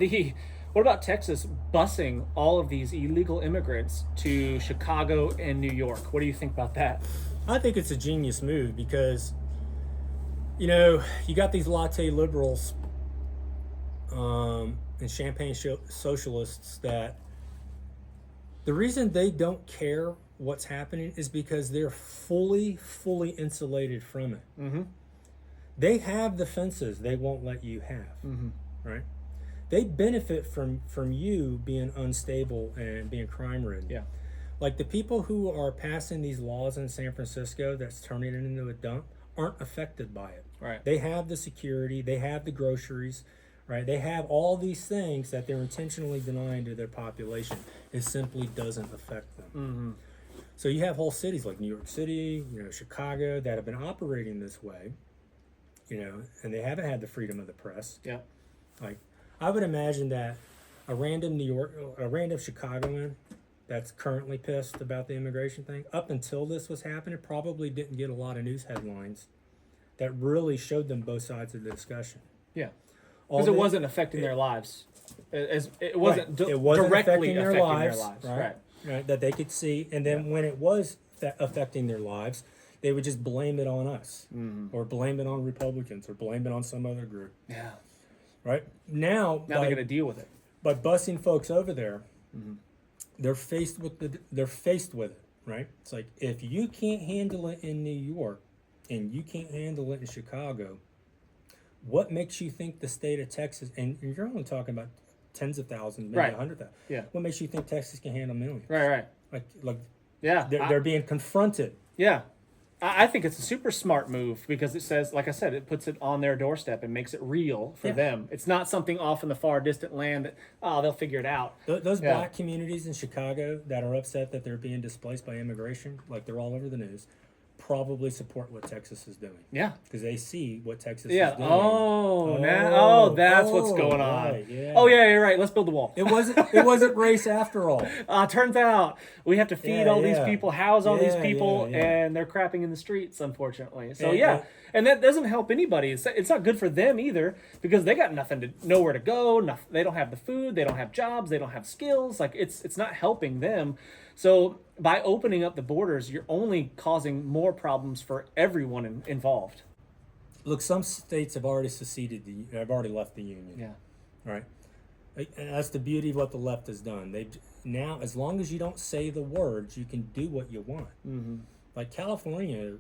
Texas busing all of these illegal immigrants to Chicago and New York? What do you think about that? I think it's a genius move because, you got these latte liberals and champagne socialists that the reason they don't care what's happening is because they're fully insulated from it. Mm-hmm. They have the fences they won't let you have, right? They benefit from you being unstable and being crime-ridden. Yeah. Like the people who are passing these laws in San Francisco that's turning it into a dump aren't affected by it. Right. They have the security, they have the groceries, right? They have all these things that they're intentionally denying to their population. It simply doesn't affect them. Mm-hmm. So you have whole cities like New York City, Chicago that have been operating this way, and they haven't had the freedom of the press. Yeah. Like, I would imagine that a random Chicagoan that's currently pissed about the immigration thing, up until this was happening, probably didn't get a lot of news headlines that really showed them both sides of the discussion. Yeah. Because it wasn't affecting their lives. It wasn't directly affecting their lives. Right. That they could see. And then when it was affecting their lives, they would just blame it on us, or blame it on Republicans, or blame it on some other group. Yeah. Right? Now they're going to deal with it. By busing folks over there, they're faced with it, right? It's like, if you can't handle it in New York and you can't handle it in Chicago, what makes you think the state of Texas, and you're only talking about tens of thousands, maybe 100,000. Yeah. What makes you think Texas can handle millions? Right. Like yeah. They're being confronted. Yeah. I think it's a super smart move because it says, like I said, it puts it on their doorstep and makes it real for them. It's not something off in the far distant land that, they'll figure it out. Those black communities in Chicago that are upset that they're being displaced by immigration, like they're all over the news, probably support what Texas is doing. Yeah. Because they see what Texas is doing. That's what's going on. Right, yeah. Oh, yeah, you're right. Let's build the wall. It wasn't race after all. Turns out we have to feed all these people, house all these people, yeah. and they're crapping in the streets, unfortunately. So, and that doesn't help anybody. It's not good for them either because they got nowhere to go. They don't have the food. They don't have jobs. They don't have skills. Like, it's not helping them. So by opening up the borders, you're only causing more problems for everyone involved. Look, some states have already have already left the union. Yeah. Right. And that's the beauty of what the left has done. Now, as long as you don't say the words, you can do what you want. Mm-hmm. Like California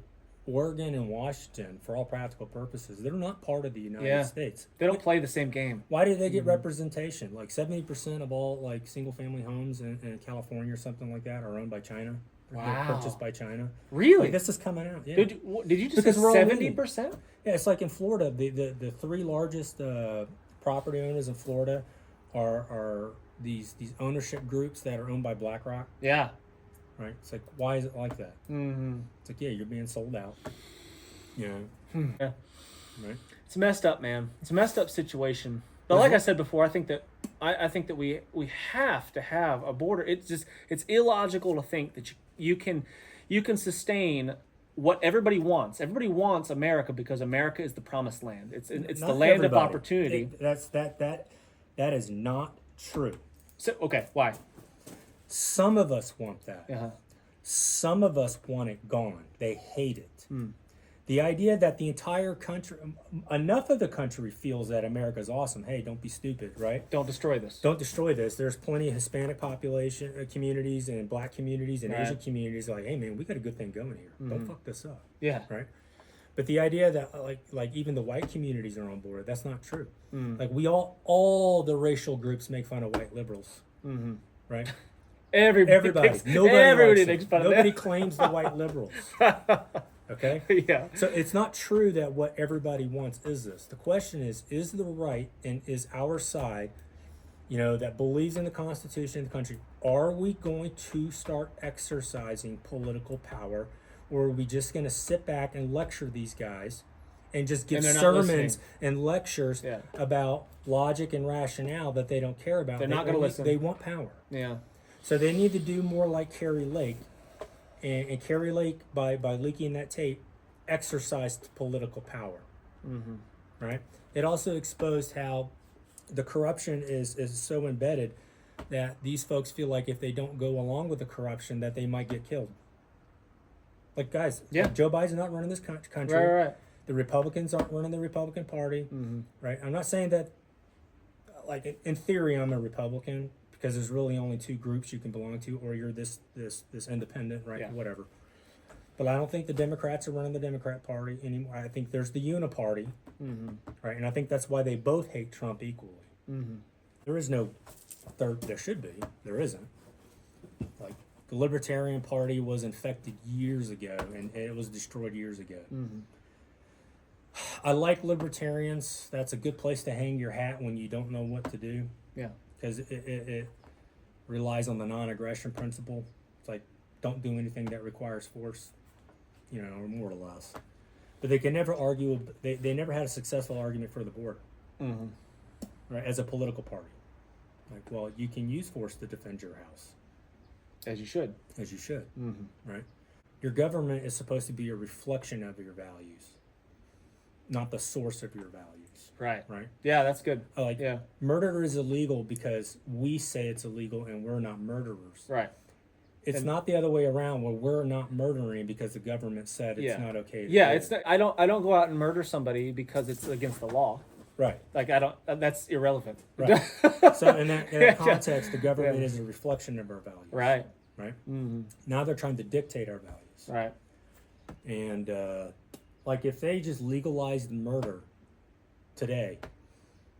Oregon and Washington, for all practical purposes, they're not part of the United States. They don't play the same game. Why do they get representation? Like 70% of all like single-family homes in California or something like that are owned by China. Wow. Purchased by China. Really? Like, this is coming out. Yeah. Did you just Because say we're all 70%? Yeah, it's like in Florida, the three largest property owners in Florida are these ownership groups that are owned by BlackRock. Yeah. Right? It's like, why is it like that? Mm-hmm. It's like, yeah, you're being sold out. You know? Yeah. Right? It's messed up, man. It's a messed up situation. But like I said before, I think that we have to have a border. It's illogical to think that you can sustain what everybody wants. Everybody wants America because America is the promised land. It's the land of opportunity. That is not true. So okay, why? Some of us want that. Uh-huh. Some of us want it gone. They hate it. The idea that the entire country, enough of the country feels that America is awesome. Hey, don't be stupid, right? Don't destroy this. Don't destroy this. There's plenty of Hispanic population communities and Black communities and Asian communities like, hey man, we got a good thing going here. Don't fuck this up. Yeah. Right. But the idea that like even the white communities are on board, that's not true. Like we all the racial groups make fun of white liberals. Right. Everybody makes fun of them. Nobody claims the white liberals. Okay? Yeah. So it's not true that what everybody wants is this. The question is the right and is our side, that believes in the Constitution of the country, are we going to start exercising political power, or are we just going to sit back and lecture these guys and just give sermons and lectures about logic and rationale that they don't care about? They're not going to listen. They want power. Yeah. So they need to do more like Carrie Lake. And Carrie Lake, by leaking that tape, exercised political power. Right? It also exposed how the corruption is so embedded that these folks feel like if they don't go along with the corruption, that they might get killed. Like, guys, Joe Biden's not running this country. Right. The Republicans aren't running the Republican Party. Right? I'm not saying that, like, in theory, I'm a Republican, because there's really only two groups you can belong to, or you're this independent, right? Whatever. But I don't think the Democrats are running the Democrat Party anymore. I think there's the Uniparty, right? And I think that's why they both hate Trump equally. There is no third. There should be. There isn't. Like, the Libertarian Party was infected years ago, and it was destroyed years ago. I like libertarians. That's a good place to hang your hat when you don't know what to do. Yeah. Because it relies on the non-aggression principle. It's like, don't do anything that requires force, or more or less. But they can never argue. They never had a successful argument for the border, right? As a political party, like, well, you can use force to defend your house, as you should. Right? Your government is supposed to be a reflection of your values, not the source of your values. Right. Right. Yeah, that's good. Murder is illegal because we say it's illegal and we're not murderers. Right. It's not the other way around where we're not murdering because the government said it's not okay. It's not, I don't go out and murder somebody because it's against the law. Right. Like, I don't. That's irrelevant. Right. So in that context, the government is a reflection of our values. Right. Right. Now they're trying to dictate our values. Right. And like, if they just legalized murder today,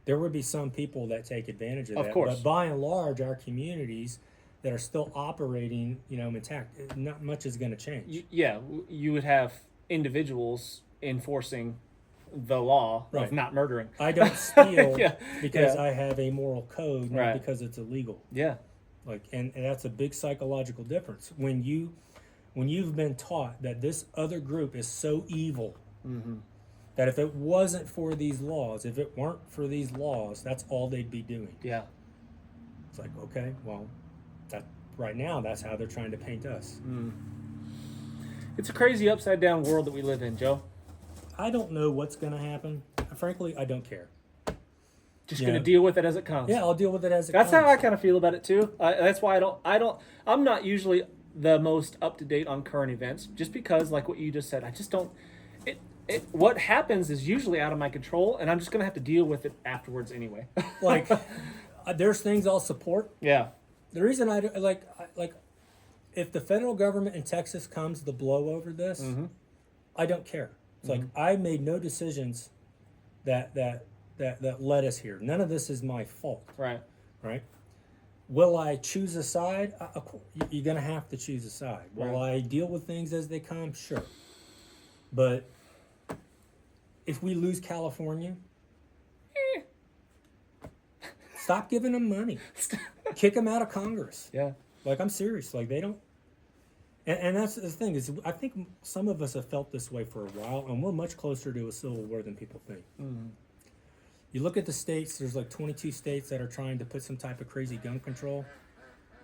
there would be some people that take advantage of that. Of course. But by and large, our communities that are still operating, intact, not much is going to change. You would have individuals enforcing the law of not murdering. I don't steal because I have a moral code, not because it's illegal. Yeah. Like, and that's a big psychological difference. When you've been taught that this other group is so evil, that if it wasn't for these laws, if it weren't for these laws, that's all they'd be doing. Yeah. It's like, okay, well, right now, that's how they're trying to paint us. It's a crazy upside down world that we live in, Joe. I don't know what's going to happen. Frankly, I don't care. Just going to deal with it as it comes. Yeah, I'll deal with it as it comes. That's how I kind of feel about it too. That's why I'm not usually the most up to date on current events, just because, like what you just said, I just don't. What happens is usually out of my control, and I'm just going to have to deal with it afterwards anyway. Like, there's things I'll support. Yeah. The reason I like if the federal government in Texas comes to blow over this, I don't care. It's like I made no decisions that led us here. None of this is my fault. Right. Right? Will I choose a side? Of course, you're going to have to choose a side. Will I deal with things as they come? Sure. But if we lose California, stop giving them money. Kick them out of Congress. Yeah. Like, I'm serious. Like, they don't. And that's the thing is, I think some of us have felt this way for a while, and we're much closer to a civil war than people think. Mm-hmm. You look at the states, there's like 22 states that are trying to put some type of crazy gun control.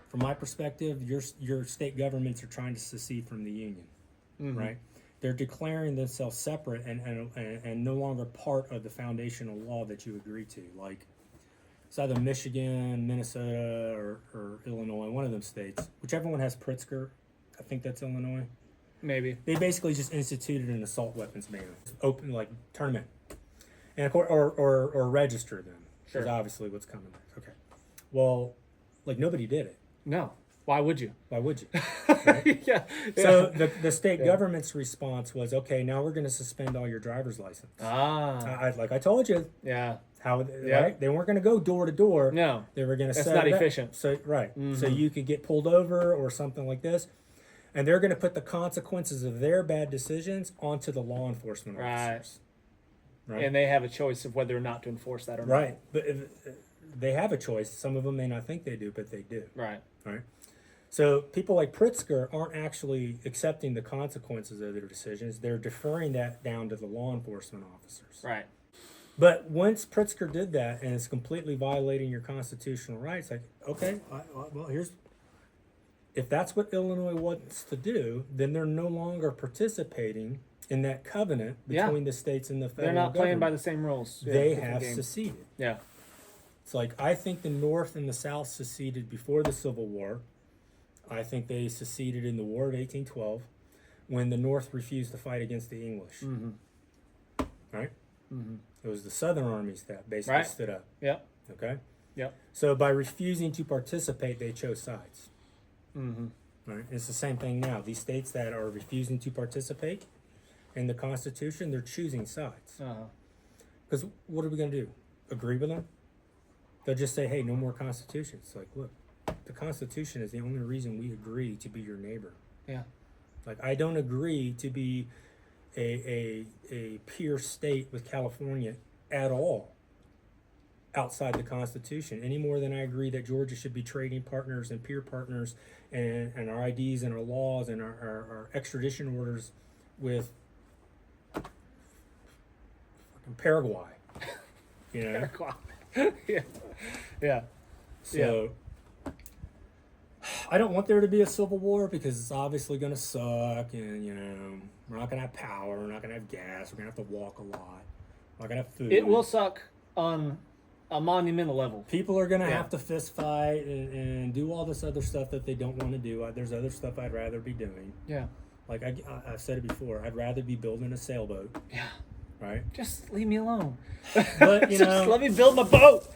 From my perspective, your state governments are trying to secede from the union, right? They're declaring themselves separate and no longer part of the foundational law that you agree to. Like, it's either Michigan, Minnesota, or Illinois, one of them states. Whichever one has Pritzker, I think that's Illinois. Maybe. They basically just instituted an assault weapons ban. Open, like, tournament. And of course, or register them. Sure. Is obviously what's coming next. Okay. Well, like, nobody did it. No. Why would you? Why would you? Right? Yeah. So the state government's response was, okay, now we're going to suspend all your driver's license. Like I told you. Yeah. Right? They weren't going to go door to door. No. They were going to That's set not it up. efficient. So so you could get pulled over or something like this, and they're going to put the consequences of their bad decisions onto the law enforcement officers. Right. And they have a choice of whether or not to enforce that or not. Right. But they have a choice. Some of them may not think they do, but they do. Right. Right. So people like Pritzker aren't actually accepting the consequences of their decisions. They're deferring that down to the law enforcement officers. Right. But once Pritzker did that and it's completely violating your constitutional rights, like, okay, well, if that's what Illinois wants to do, then they're no longer participating in that covenant between the states and the federal government. They're not playing by government. the same rules. They have seceded. Yeah. It's like, I think the North and the South seceded before the Civil War. I think they seceded in the War of 1812 when the North refused to fight against the English. Right? It was the Southern armies that basically stood up. Yep. Okay? Yep. So by refusing to participate, they chose sides. Right? It's the same thing now. These states that are refusing to participate in the Constitution, they're choosing sides. Because what are we going to do? Agree with them? They'll just say, hey, no more Constitution. It's like, look, the Constitution is the only reason we agree to be your neighbor. Yeah. Like, I don't agree to be a peer state with California at all outside the Constitution, any more than I agree that Georgia should be trading partners and peer partners and our IDs and our laws and our extradition orders with fucking Paraguay. You know? Yeah. Yeah. So I don't want there to be a civil war because it's obviously going to suck, and we're not going to have power, we're not going to have gas, we're going to have to walk a lot, we're not going to have food. It will suck on a monumental level. People are going to have to fist fight and do all this other stuff that they don't want to do. There's other stuff I'd rather be doing. Yeah. Like I've said it before, I'd rather be building a sailboat. Yeah. Right? Just leave me alone. But, just let me build my boat.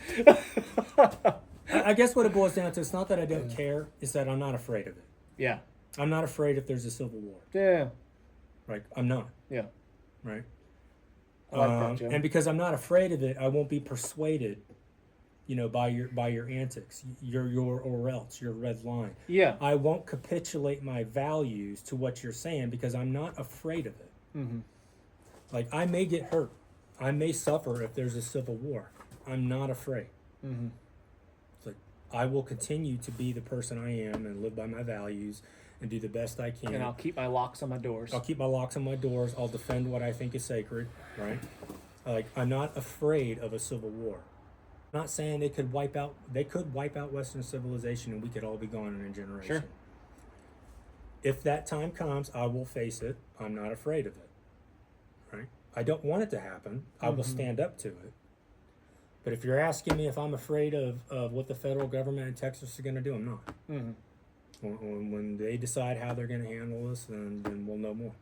I guess what it boils down to, it's not that I don't care, it's that I'm not afraid of it. Yeah. I'm not afraid if there's a civil war. Yeah. Right? I'm not. Yeah. Right? I like that, Joe. And because I'm not afraid of it, I won't be persuaded, by your antics, your or else, your red line. Yeah. I won't capitulate my values to what you're saying because I'm not afraid of it. Like, I may get hurt. I may suffer if there's a civil war. I'm not afraid. It's like, I will continue to be the person I am and live by my values and do the best I can. And I'll keep my locks on my doors. I'll keep my locks on my doors. I'll defend what I think is sacred, right? Like, I'm not afraid of a civil war. I'm not saying they could wipe out Western civilization and we could all be gone in a generation. Sure. If that time comes, I will face it. I'm not afraid of it, right? I don't want it to happen. I will stand up to it. But if you're asking me if I'm afraid of what the federal government in Texas are going to do, I'm not. When they decide how they're going to handle this, then we'll know more.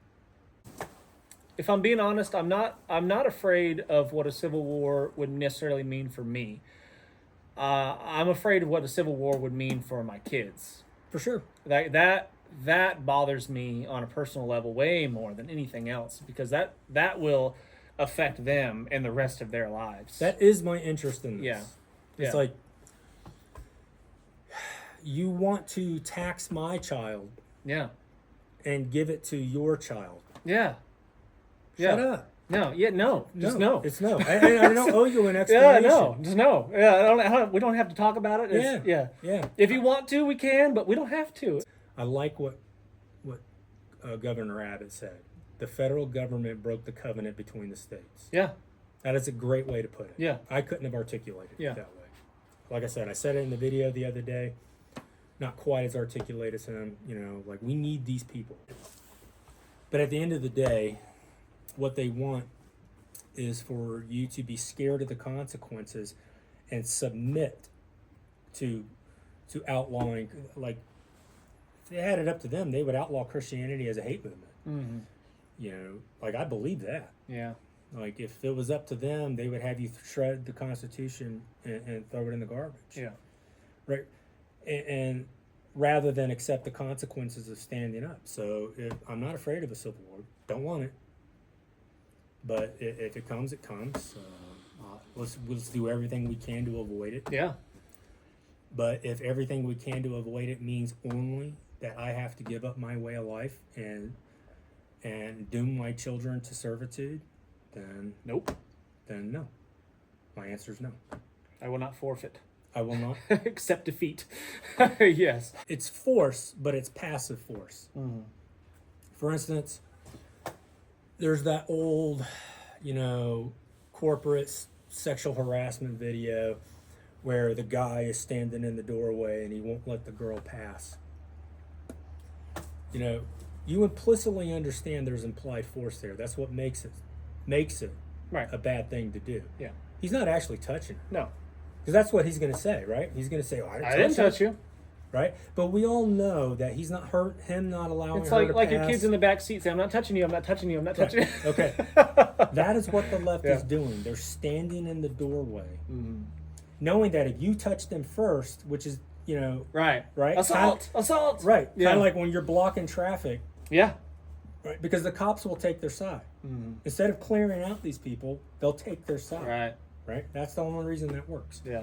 If I'm being honest, I'm not afraid of what a civil war would necessarily mean for me. I'm afraid of what a civil war would mean for my kids. For sure. That that bothers me on a personal level way more than anything else, because that will affect them and the rest of their lives. That is my interest in this. Yeah. It's Yeah. like, you want to tax my child Yeah. and give it to your child. Yeah. Shut Yeah. up. No. Yeah. No. Just no. It's no. I don't owe you an Yeah. explanation. No. Just no. Yeah. We don't have to talk about it. Yeah. Yeah. Yeah. If you want to, we can, but we don't have to. I like what Governor Abbott said. The federal government broke the covenant between the states. Yeah. That is a great way to put it. Yeah. I couldn't have articulated Yeah. it that way. Like I said, I said it in the video the other day. Not quite as articulate as him. You know, like, we need these people. But at the end of the day, what they want is for you to be scared of the consequences and submit to outlawing. Like, if they had it up to them, they would outlaw Christianity as a hate movement. Mm-hmm. You know, like, I believe that. Yeah. Like, if it was up to them, they would have you shred the Constitution and throw it in the garbage. Yeah. Right. And rather than accept the consequences of standing up. So I'm not afraid of a civil war. Don't want it. But if it comes, it comes. Let's do everything we can to avoid it. Yeah. But if everything we can to avoid it means only that I have to give up my way of life and doom my children to servitude, then Nope. then no. My answer is no. I will not forfeit. I will not. Accept defeat. Yes. It's force, but it's passive force. Mm-hmm. For instance, there's that old, corporate sexual harassment video where the guy is standing in the doorway and he won't let the girl pass. You implicitly understand there's implied force there. That's what makes it Right. a bad thing to do. Yeah. He's not actually touching her. No. Because that's what he's going to say, right? He's going to say, I didn't touch you. Right? But we all know that he's not hurt, him not allowing It's her to like pass. your kids in the back seat saying, I'm not touching you, I'm not touching you, I'm not touching you. Okay. That is what the left Yeah. is doing. They're standing in the doorway, Mm-hmm. knowing that if you touch them first, which is, Right. right? Assault. Assault. Right. Yeah. Kind of like when you're blocking traffic, Yeah. right? Because the cops will take their side. Mm-hmm. Instead of clearing out these people, they'll take their side. Right. Right? That's the only reason that works. Yeah.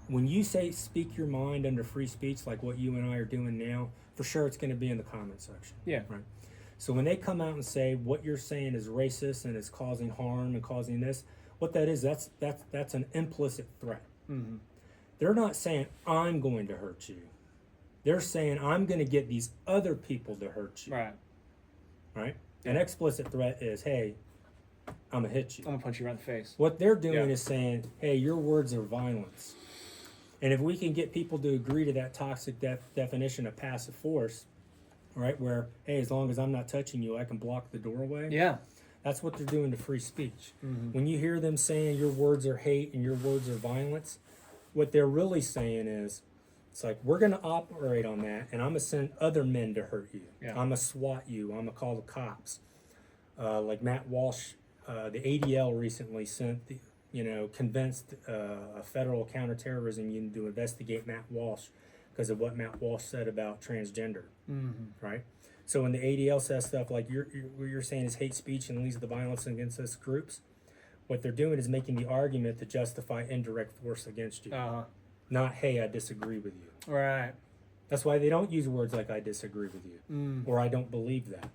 When you say speak your mind under free speech, like what you and I are doing now, for sure it's going to be in the comment section. Yeah. Right. So when they come out and say what you're saying is racist and it's causing harm and causing this, what that is, that's an implicit threat. Mm-hmm. They're not saying I'm going to hurt you. They're saying I'm going to get these other people to hurt you. Right. Right. An explicit threat is, hey, I'm gonna hit you. I'm gonna punch you right in the face. What they're doing Yeah. is saying, hey, your words are violence. And if we can get people to agree to that toxic definition of passive force, right, where, hey, as long as I'm not touching you, I can block the doorway. Yeah. That's what they're doing to free speech. Mm-hmm. When you hear them saying your words are hate and your words are violence, what they're really saying is, it's like, we're going to operate on that, and I'm going to send other men to hurt you. Yeah. I'm going to SWAT you. I'm going to call the cops. Like Matt Walsh, the ADL recently sent the, convinced a federal counterterrorism unit to investigate Matt Walsh because of what Matt Walsh said about transgender, Mm-hmm. right? So when the ADL says stuff like what you're saying is hate speech and leads to violence against us groups, what they're doing is making the argument to justify indirect force against you. Uh-huh. Not, hey, I disagree with you. Right. That's why they don't use words like I disagree with you or I don't believe that.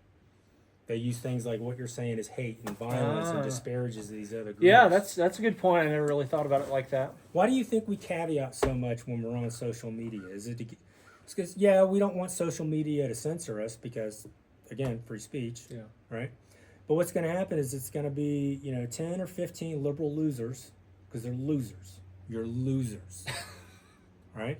They use things like what you're saying is hate and violence and disparages these other groups. Yeah, that's a good point. I never really thought about it like that. Why do you think we caveat so much when we're on social media? Is it it's because, yeah, we don't want social media to censor us because, again, free speech, Yeah. right? But what's going to happen is it's going to be, 10 or 15 liberal losers because they're losers. You're losers, right?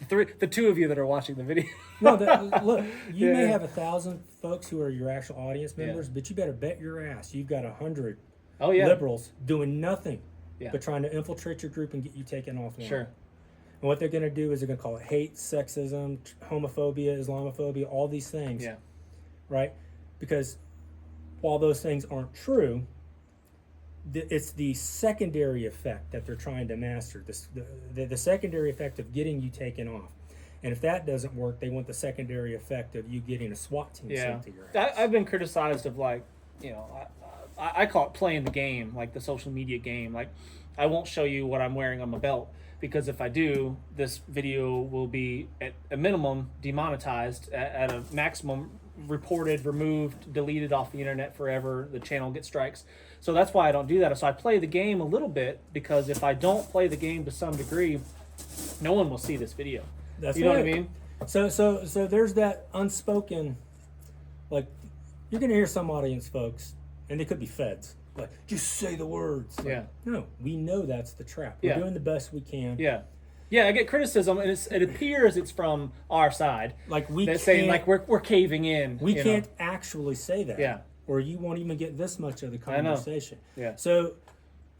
The two of you that are watching the video. No, look, you may Yeah. have 1,000 folks who are your actual audience members, but you better bet your ass you've got 100 Oh yeah. liberals doing nothing Yeah. but trying to infiltrate your group and get you taken offline. Sure. And what they're going to do is they're going to call it hate, sexism, homophobia, Islamophobia, all these things, Yeah. right? Because while those things aren't true, it's the secondary effect that they're trying to master. The secondary effect of getting you taken off. And if that doesn't work, they want the secondary effect of you getting a SWAT team sent to your house. I've been criticized of like, I call it playing the game, like the social media game. Like, I won't show you what I'm wearing on my belt, because if I do, this video will be at a minimum demonetized, at a maximum reported, removed, deleted off the internet forever. The channel gets strikes. So that's why I don't do that. So I play the game a little bit, because if I don't play the game to some degree, no one will see this video. That's you know right. what I mean? So there's that unspoken, like, you're going to hear some audience folks, and they could be feds, like, just say the words. Like, Yeah. no, we know that's the trap. We're doing the best we can. Yeah. Yeah, I get criticism, and it appears it's from our side. Like, we They're can't, saying, like, we're caving in. we you can't know? actually say that. Yeah. Or you won't even get this much of the I know. conversation. Yeah. So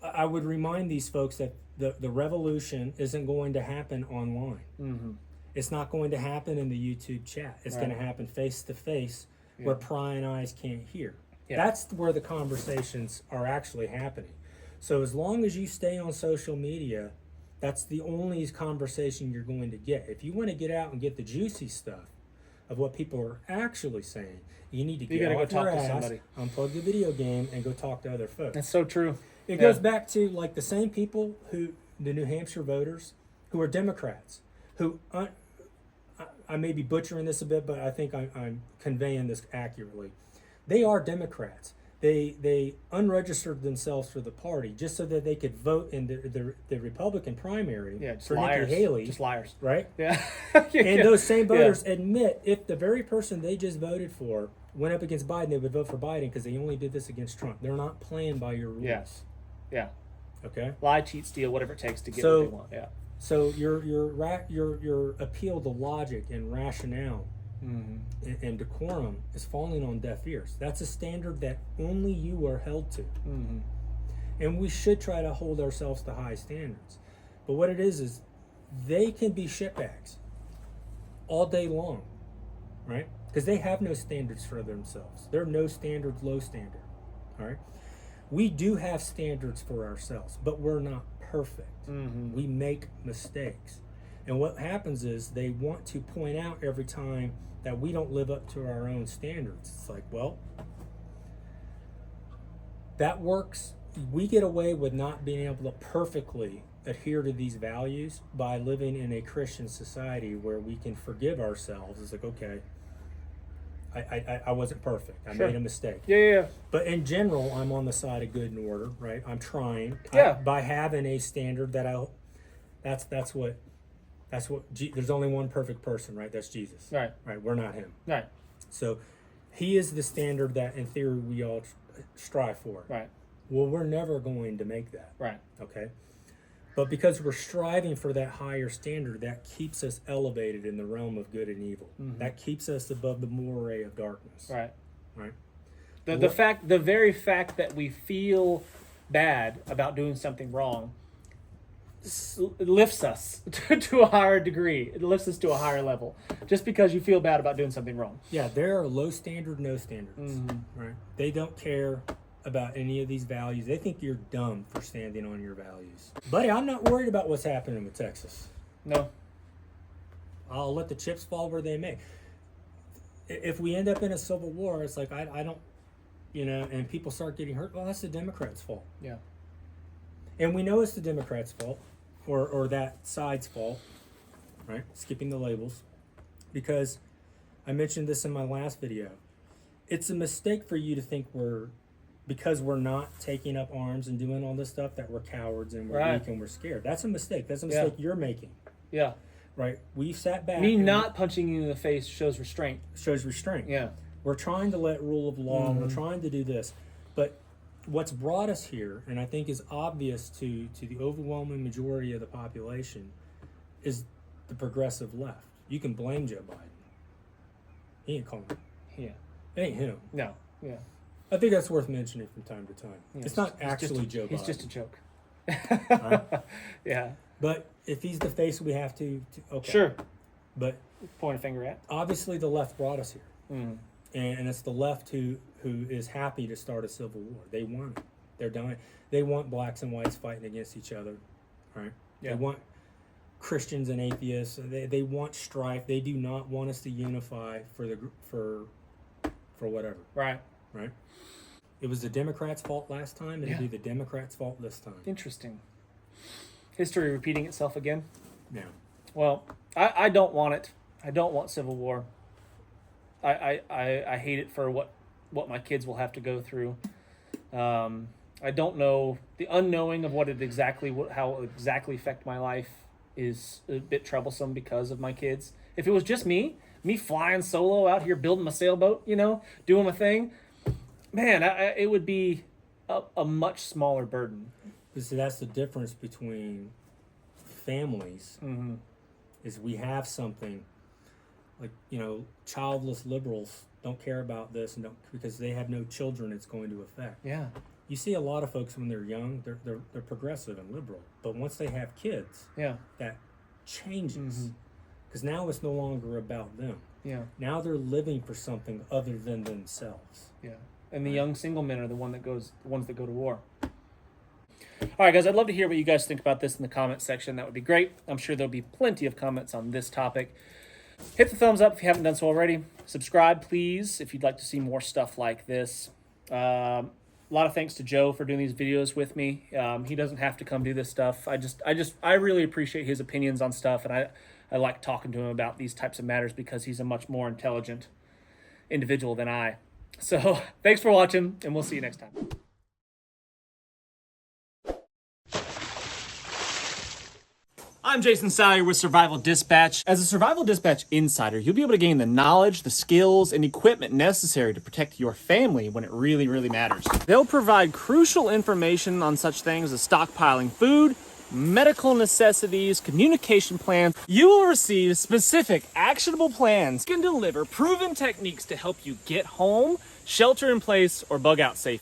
I would remind these folks that the revolution isn't going to happen online. Mm-hmm. It's not going to happen in the YouTube chat. It's going to happen face to face, where prying eyes can't hear. Yeah. That's where the conversations are actually happening. So as long as you stay on social media, that's the only conversation you're going to get. If you want to get out and get the juicy stuff of what people are actually saying, you need to get gotta off go talk your to ass, somebody. unplug the video game, and go talk to other folks. That's so true. It goes back to, like, the same people who, the New Hampshire voters, who are Democrats, who, I may be butchering this a bit, but I think I'm conveying this accurately. They are Democrats. They unregistered themselves for the party just so that they could vote in the Republican primary for liars. Nikki Haley. Just liars. Right? Yeah. And those same voters admit if the very person they just voted for went up against Biden, they would vote for Biden because they only did this against Trump. They're not playing by your rules. Yes. Yeah. Okay? Lie, cheat, steal, whatever it takes to get So- what they want. Yeah. So your appeal to logic and rationale and decorum is falling on deaf ears. That's a standard that only you are held to. Mm-hmm. And we should try to hold ourselves to high standards. But what it is they can be shitbags all day long, right? Because they have no standards for themselves. They're no standard, low standard, all right? We do have standards for ourselves, but we're not perfect. Mm-hmm. We make mistakes. And what happens is they want to point out every time that we don't live up to our own standards. It's like, well, that works. We get away with not being able to perfectly adhere to these values by living in a Christian society where we can forgive ourselves. It's like, okay, I wasn't perfect. I made a mistake. Yeah. But in general, I'm on the side of good and order, right? I'm trying. Yeah. By having a standard that that's what there's only one perfect person, right? That's Jesus. Right. Right. We're not him. Right. So he is the standard that in theory we all strive for. Right. Well, we're never going to make that. Right. Okay. But because we're striving for that higher standard, that keeps us elevated in the realm of good and evil. Mm-hmm. That keeps us above the moray of darkness. Right. Right. The very fact that we feel bad about doing something wrong lifts us to a higher degree. It lifts us to a higher level. Just because you feel bad about doing something wrong. Yeah, there are low standard, no standards. Mm-hmm. Right. They don't care about any of these values. They think you're dumb for standing on your values. Buddy, I'm not worried about what's happening with Texas. No. I'll let the chips fall where they may. If we end up in a civil war, it's like, I don't, and people start getting hurt, well, that's the Democrats' fault. Yeah. And we know it's the Democrats' fault, or that side's fault, right? Skipping the labels. Because I mentioned this in my last video. It's a mistake for you to think because we're not taking up arms and doing all this stuff, that we're cowards and we're weak and we're scared. That's a mistake. That's a mistake you're making. Yeah. Right? We sat back. Me not punching you in the face shows restraint. Shows restraint. Yeah. We're trying to let rule of law. We're trying to do this. But what's brought us here, and I think is obvious to the overwhelming majority of the population, is the progressive left. You can blame Joe Biden. He ain't calling. Yeah. It ain't him. No. Yeah. I think that's worth mentioning from time to time. Yeah, it's not actually Joe Biden. He's just a joke. Right? Yeah. But if he's the face, we have to okay. Sure. But Point a finger at. obviously the left brought us here. Mm. And it's the left who is happy to start a civil war. They want it. They're dying. They want blacks and whites fighting against each other, right? Yeah. They want Christians and atheists. They want strife. They do not want us to unify for whatever. Right. Right. It was the Democrats' fault last time. It'll be the Democrats' fault this time. Interesting. History repeating itself again. Yeah. Well, I don't want it. I don't want civil war. I hate it for what my kids will have to go through. I don't know, the unknowing of how it will exactly affect my life is a bit troublesome because of my kids. If it was just me flying solo out here building my sailboat, doing my thing, man, it would be a much smaller burden. See, that's the difference between families. Mm-hmm. Is we have something like, childless liberals don't care about this because they have no children it's going to affect. Yeah. You see a lot of folks when they're young, they're progressive and liberal, but once they have kids, that changes because now it's no longer about them. Yeah. Now they're living for something other than themselves. Yeah. And the young single men are the ones that go to war. All right, guys, I'd love to hear what you guys think about this in the comment section. That would be great. I'm sure there'll be plenty of comments on this topic. Hit the thumbs up if you haven't done so already. Subscribe, please, if you'd like to see more stuff like this. A lot of thanks to Joe for doing these videos with me. He doesn't have to come do this stuff. I really appreciate his opinions on stuff, and I like talking to him about these types of matters because he's a much more intelligent individual than I. So thanks for watching, and we'll see you next time. I'm Jason Salyer with Survival Dispatch. As a Survival Dispatch insider, you'll be able to gain the knowledge, the skills, and equipment necessary to protect your family when it really, really matters. They'll provide crucial information on such things as stockpiling food, medical necessities, communication plans. You will receive specific, actionable plans. You can deliver proven techniques to help you get home, shelter in place, or bug out safe.